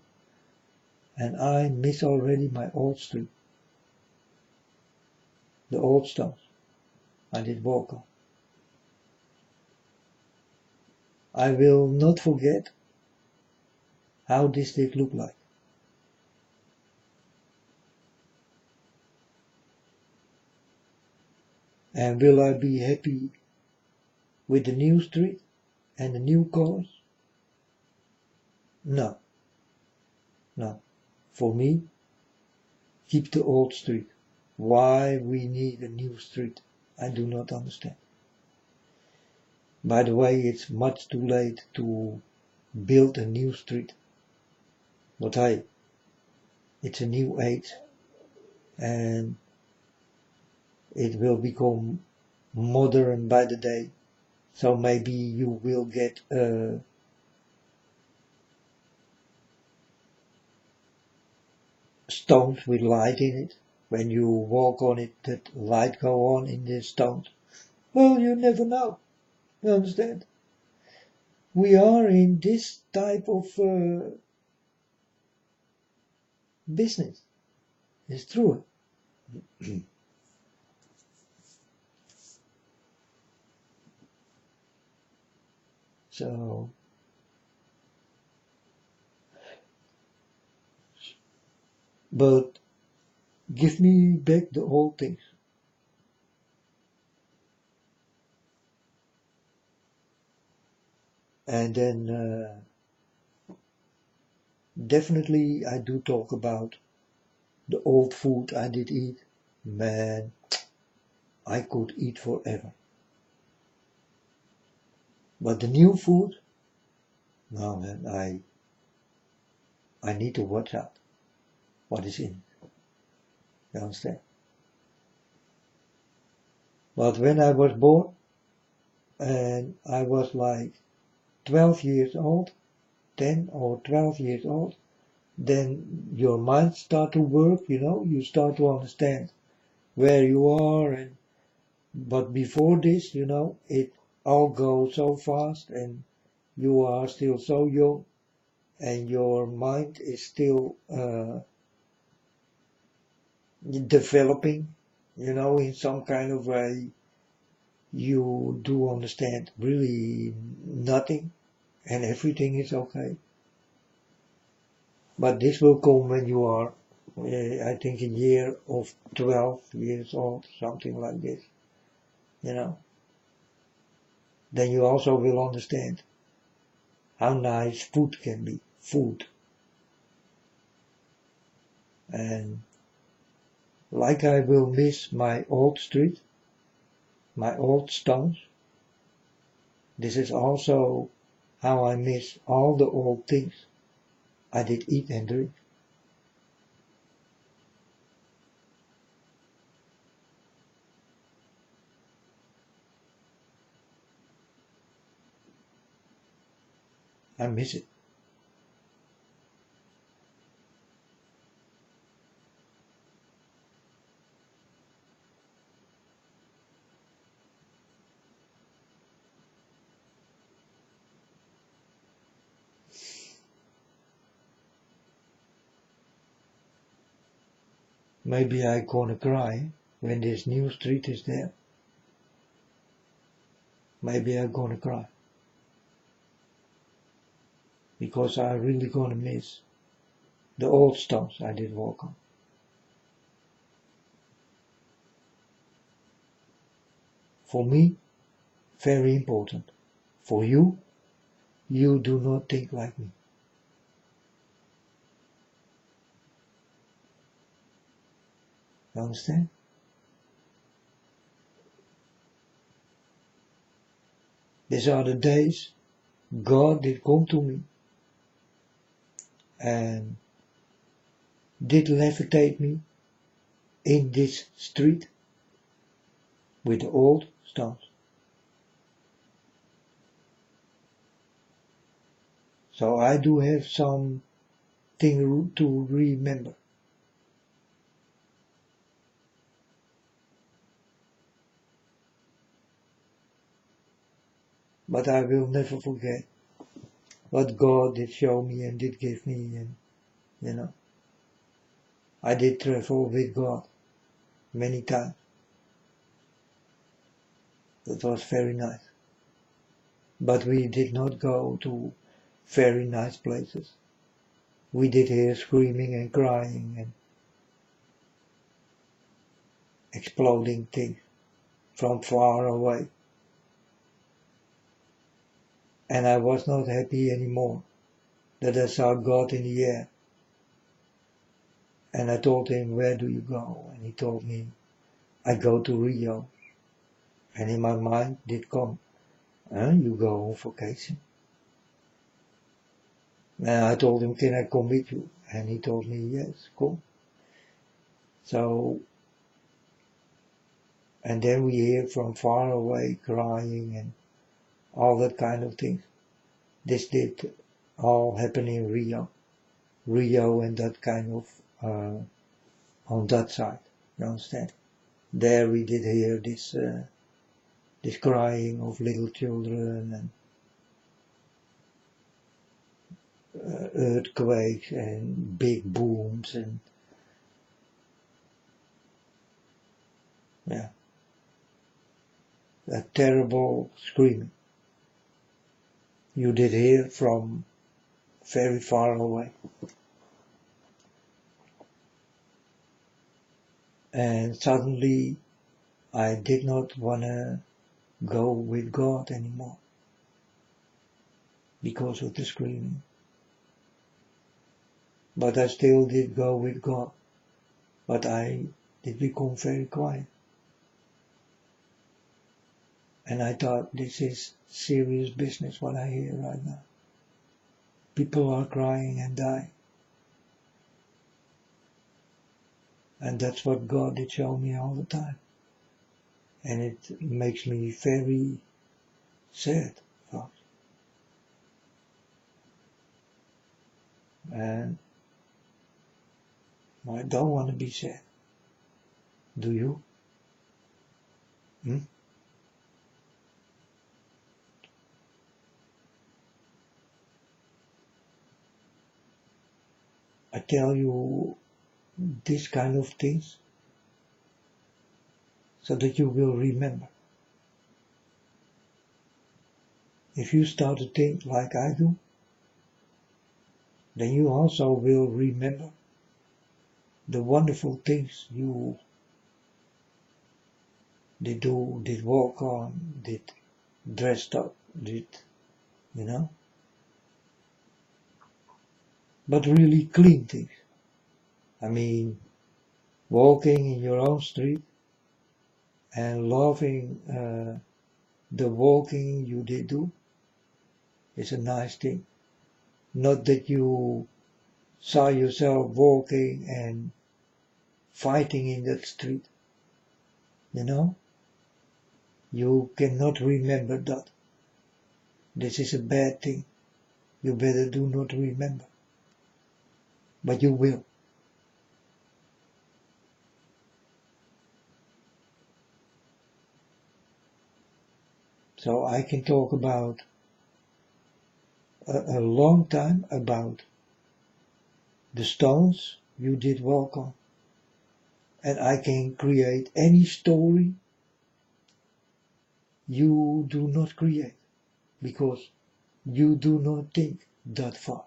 and I miss already my old street. The old stones I did walk on. I will not forget how this did look like. And will I be happy with the new street and the new colors? No. No. For me, keep the old street. Why we need a new street, I do not understand. By the way, it's much too late to build a new street. But hey, it's a new age, and it will become modern by the day. So maybe you will get stones with light in it. When you walk on it, that light go on in the stones. Well, you never know. You understand? We are in this type of business. It's true. So, but give me back the old things. And then definitely I do talk about the old food I did eat. Man, I could eat forever. But the new food, no man, I need to watch out what is in it. You understand? But when I was born, and I was like 12 years old, 10 or 12 years old, then your mind start to work, you start to understand where you are, but before this, it all goes so fast, and you are still so young, and your mind is still developing, in some kind of way. You do understand really nothing, and everything is okay. But this will come when you are, I think, a year of 12 years old, something like this, Then you also will understand how nice food can be, food. And like I will miss my old street, my old stones, this is also how I miss all the old things I did eat and drink. I miss it. Maybe I gonna cry when this new street is there. maybe I'm gonna cry. Because I'm really gonna miss the old stones I did walk on. For me, very important. For you, you do not think like me. You understand? These are the days God did come to me and did levitate me in this street with the old stones. So I do have something to remember. But I will never forget what God did show me and did give me, and I did travel with God many times. That was very nice. But we did not go to very nice places. We did hear screaming and crying and exploding things from far away. And I was not happy anymore that I saw God in the air. And I told him, where do you go? And he told me, I go to Rio. And in my mind did come, you go on vacation. And I told him, can I come with you? And he told me, yes, come. So, and then we hear from far away crying and all that kind of things. This did all happen in Rio and that kind of, on that side, you understand? There we did hear this crying of little children and earthquakes and big booms and a terrible screaming. You did hear from very far away. And suddenly I did not want to go with God anymore because of the screaming. But I still did go with God. But I did become very quiet. And I thought, this is serious business what I hear right now. People are crying and dying. And that's what God did show me all the time. And it makes me very sad, folks. And I don't want to be sad. Do you? I tell you this kind of things so that you will remember. If you start to think like I do, then you also will remember the wonderful things you did do, did walk on, did dressed up, did, but really clean things. I mean, walking in your own street and loving the walking you did do is a nice thing. Not that you saw yourself walking and fighting in that street. You cannot remember that. This is a bad thing. You better do not remember. But you will. So I can talk about a long time about the stones you did walk on. And I can create any story you do not create, because you do not think that far.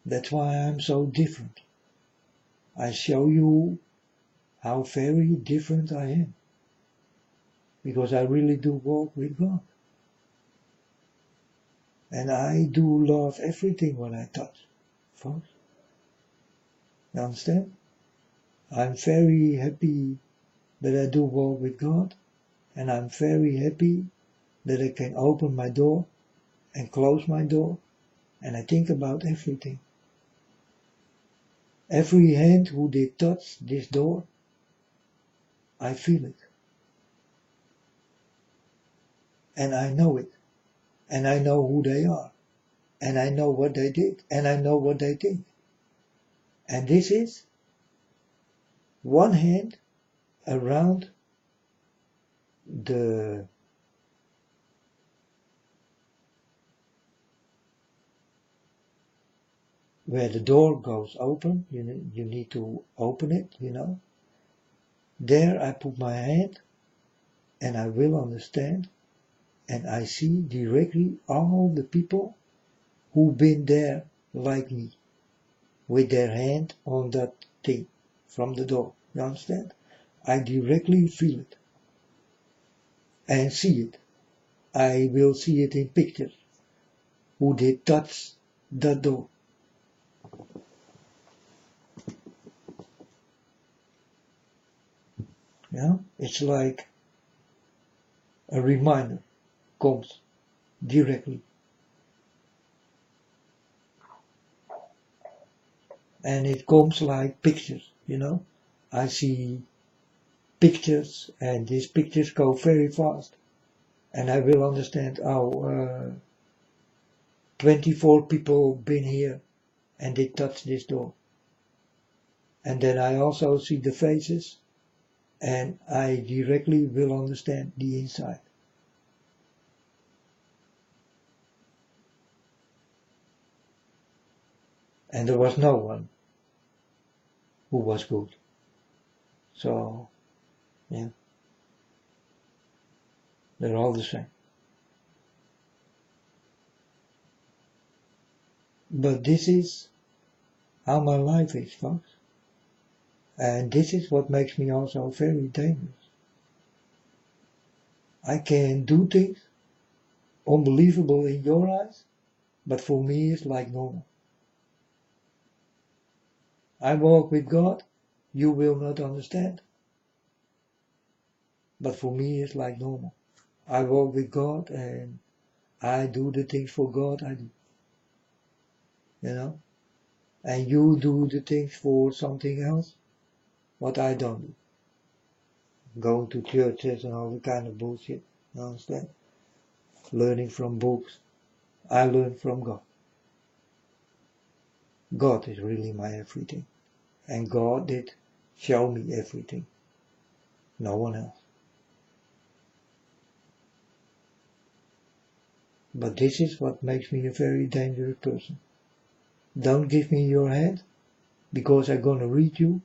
That's why I'm so different. I show you how very different I am, because I really do walk with God. And I do love everything when I touch, folks. You understand? I'm very happy that I do walk with God, and I'm very happy that I can open my door and close my door, and I think about everything. Every hand who did touch this door, I feel it. And I know it. And I know who they are. And I know what they did. And I know what they think. And this is one hand around the where the door goes open. You need to open it, There I put my hand and I will understand, and I see directly all the people who've been there like me, with their hand on that thing from the door. You understand? I directly feel it and see it. I will see it in pictures, who did touch that door. Yeah? It's like a reminder comes directly. And it comes like pictures, I see pictures, and these pictures go very fast. And I will understand, 24 people been here and they touch this door. And then I also see the faces, and I directly will understand the inside. And there was no one who was good. So, yeah, they're all the same. But this is how my life is, folks. And this is what makes me also very dangerous. I can do things unbelievable in your eyes, but for me it's like normal. I walk with God, you will not understand, but for me it's like normal. I walk with God and I do the things for God I do, and you do the things for something else, what I don't do. Going to churches and all the kind of bullshit, you understand? Learning from books. I learn from God. God is really my everything. And God did show me everything. No one else. But this is what makes me a very dangerous person. Don't give me your hand, because I'm gonna read you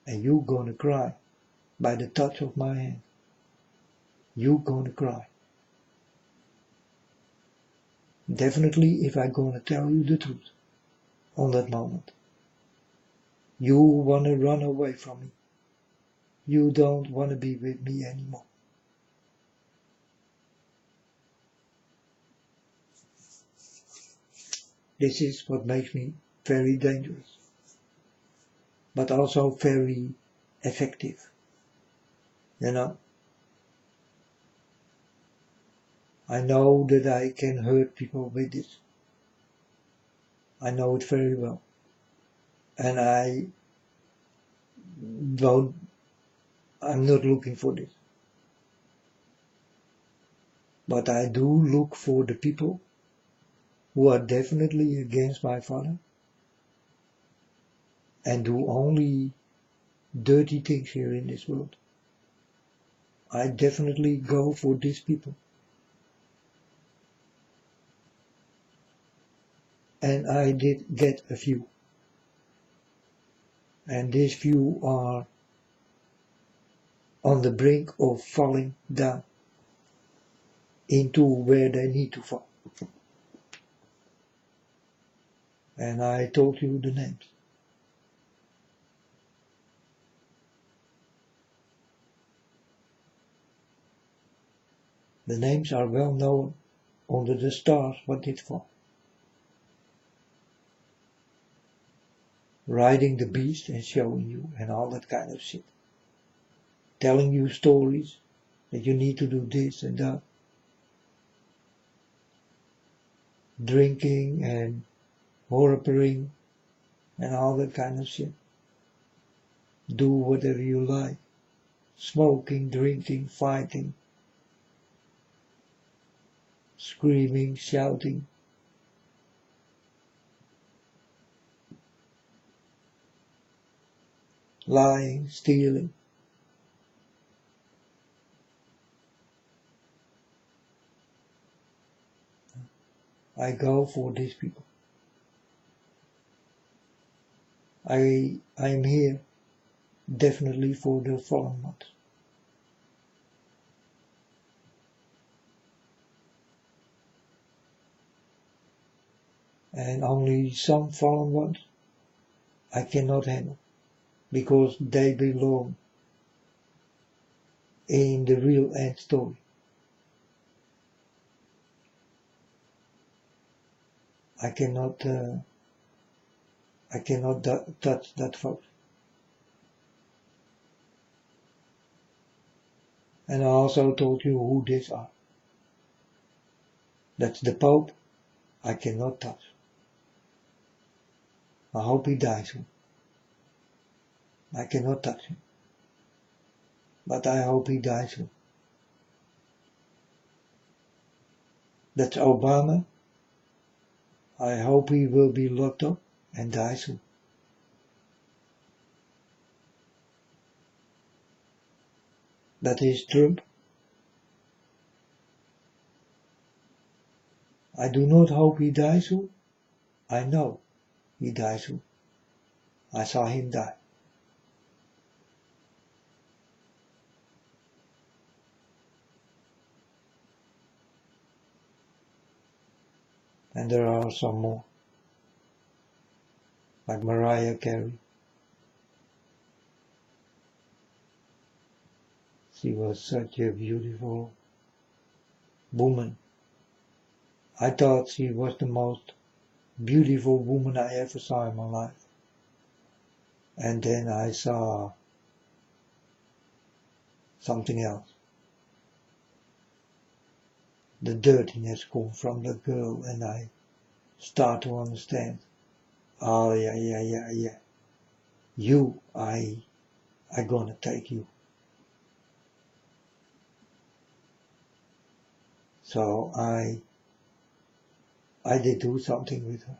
and you're gonna cry by the touch of my hand. You're gonna cry. Definitely if I'm gonna tell you the truth on that moment. You wanna run away from me. You don't wanna be with me anymore. This is what makes me very dangerous, but also very effective. I know that I can hurt people with this. I know it very well. And I'm not looking for this. But I do look for the people who are definitely against my father and do only dirty things here in this world. I definitely go for these people. And I did get a few. And these few are on the brink of falling down into where they need to fall. And I told you the names. The names are well known under the stars what did fall. Riding the beast and showing you and all that kind of shit. Telling you stories that you need to do this and that. Drinking and whoring and all that kind of shit. Do whatever you like. Smoking, drinking, fighting. Screaming, shouting. Lying, stealing. I go for these people. I am here definitely for the fallen ones. And only some fallen ones I cannot handle, because they belong in the real end story. I cannot touch that folks. And I also told you who these are. That's the Pope. I cannot touch. I hope he dies soon. I cannot touch him. But I hope he dies soon. That's Obama. I hope he will be locked up and die soon. That is Trump. I do not hope he dies soon. I know he dies soon. I saw him die. And there are some more, like Mariah Carey. She was such a beautiful woman. I thought she was the most beautiful woman I ever saw in my life. And then I saw something else. The dirtiness comes from the girl, and I start to understand. Oh yeah. You, I gonna take you. So I did do something with her.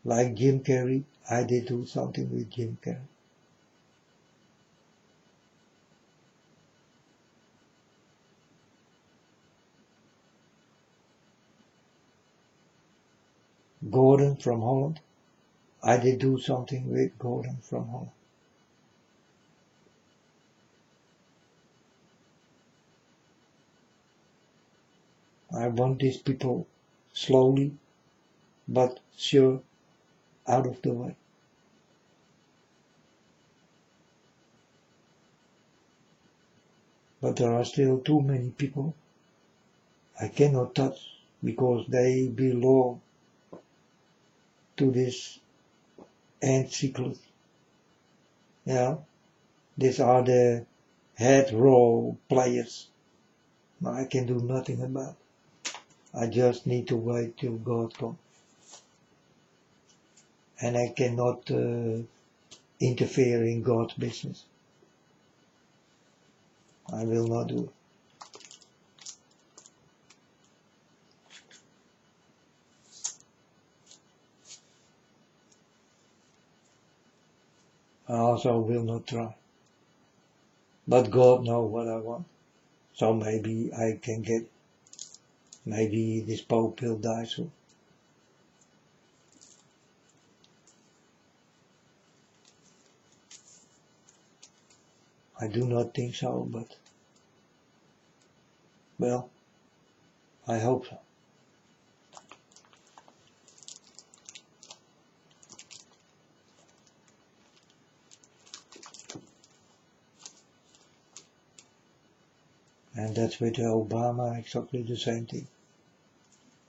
Like Jim Carrey, I did do something with Jim Carrey. Gordon from Holland, I did do something with Gordon from Holland. I want these people slowly but sure out of the way. But there are still too many people I cannot touch because they belong to this end cycle. Yeah, these are the head role players. I can do nothing about. I just need to wait till God comes. And I cannot interfere in God's business. I will not do it. I also will not try. But God knows what I want. So maybe I can get it. Maybe this Pope will die soon. I do not think so, but, well, I hope so. And that's with Obama exactly the same thing.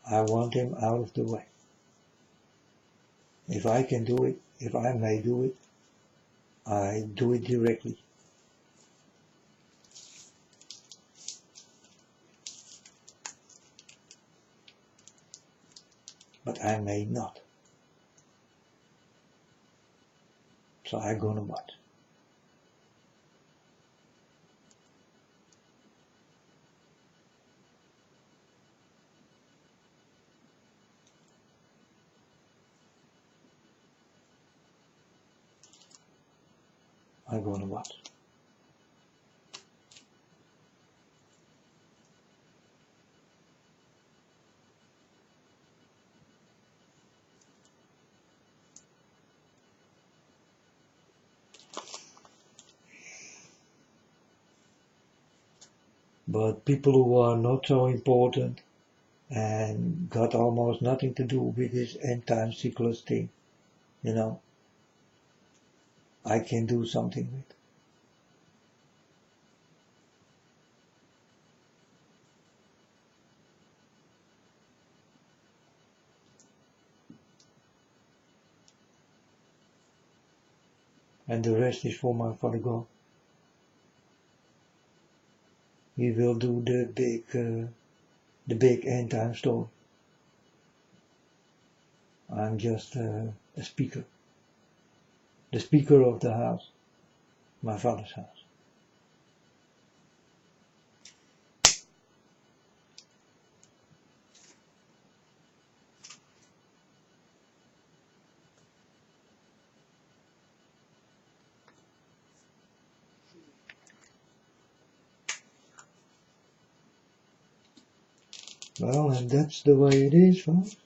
I want him out of the way. If I can do it, if I may do it, I do it directly. But I may not. So I'm gonna watch. I'm gonna watch. But people who are not so important and got almost nothing to do with this end time cyclus thing, you know, I can do something with. And the rest is for my Father God. He will do the big end time story. I'm just a speaker. The speaker of the house, my father's house. Well, and that's the way it is, folks.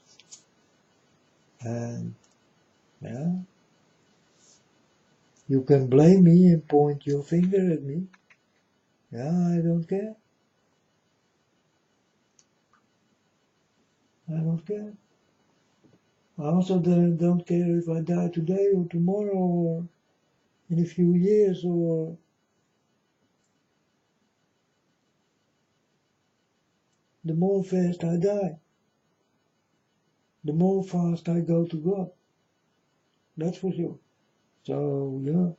And, yeah, you can blame me and point your finger at me. Yeah, I don't care. I don't care. I also don't care if I die today or tomorrow or in a few years or the more fast I die, the more fast I go to God. That's for sure. So, yeah.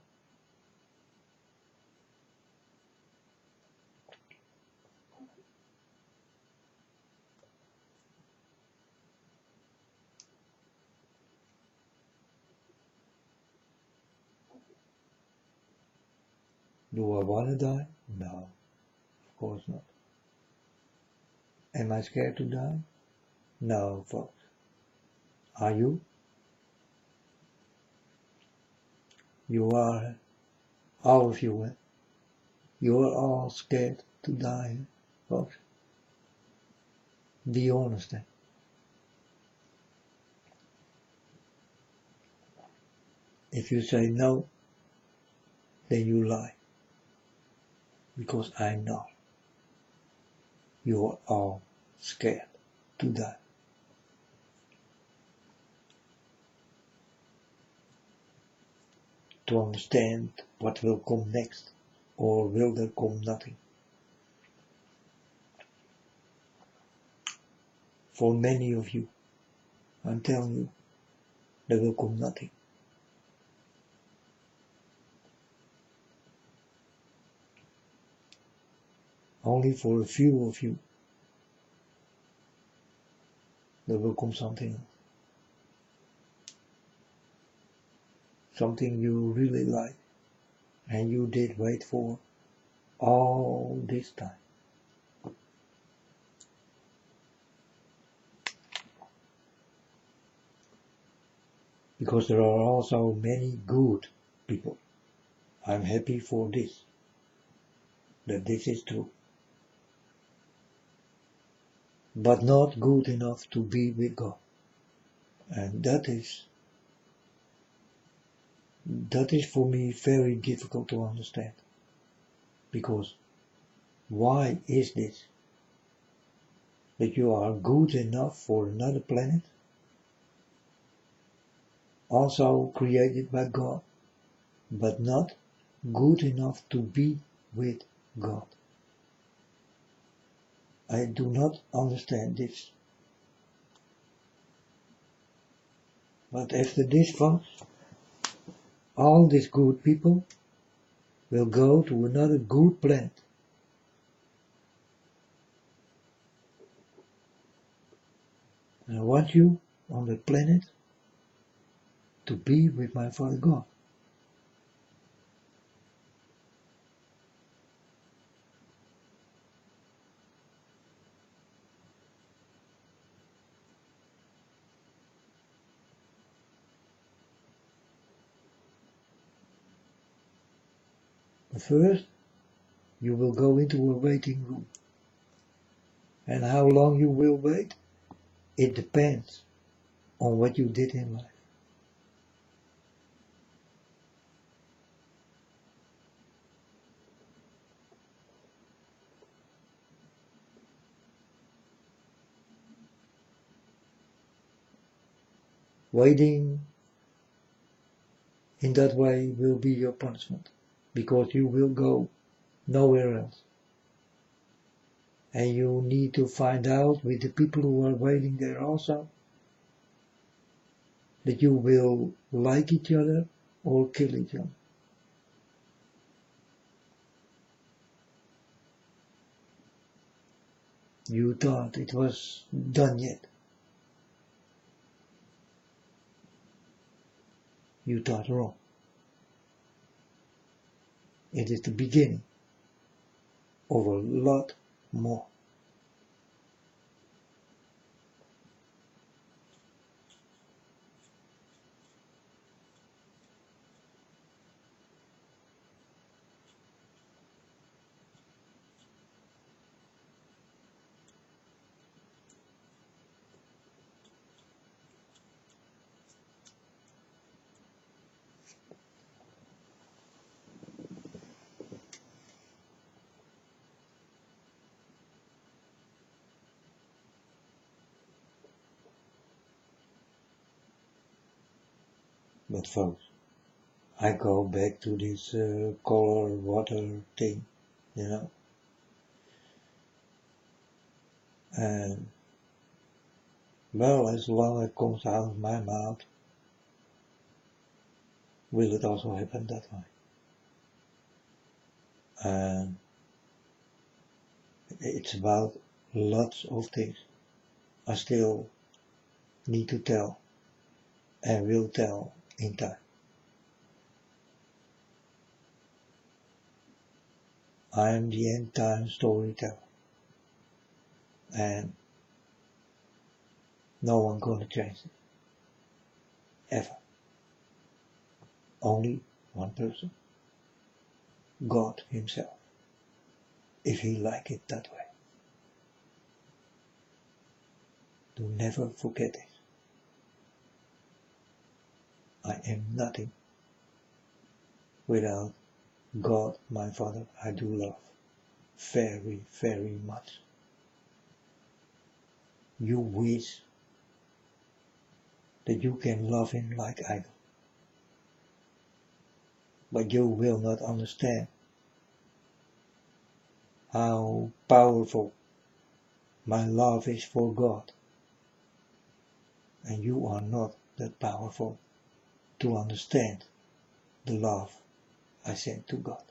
Do I want to die? No, of course not. Am I scared to die? No, folks. Are you? You are, all of you, you are all scared to die, folks. Be honest. If you say no, then you lie. Because I know you are all scared to die. To understand what will come next, or will there come nothing? For many of you, I'm telling you, there will come nothing. Only for a few of you, there will come something. Something you really like, and you did wait for all this time. Because there are also many good people. I'm happy for this, that this is true. But not good enough to be with God. And that is for me very difficult to understand. Because why is this? That you are good enough for another planet, also created by God, but not good enough to be with God. I do not understand this. But after this, folks, all these good people will go to another good planet. And I want you on the planet to be with my Father God. But first, you will go into a waiting room. And how long you will wait, it depends on what you did in life. Waiting in that way will be your punishment, because you will go nowhere else. And you need to find out with the people who are waiting there also that you will like each other or kill each other. You thought it was done yet. You thought wrong. It is the beginning of a lot more. But folks, I go back to this color water thing, you know. And well, as long as it comes out of my mouth, will it also happen that way. And it's about lots of things I still need to tell and will tell in time. I am the end time storyteller, and no one gonna change it, ever. Only one person, God himself, if he like it that way. Do never forget it. I am nothing without God, my Father, I do love very, very much. You wish that you can love him like I do. But you will not understand how powerful my love is for God. And you are not that powerful to understand the love I send to God.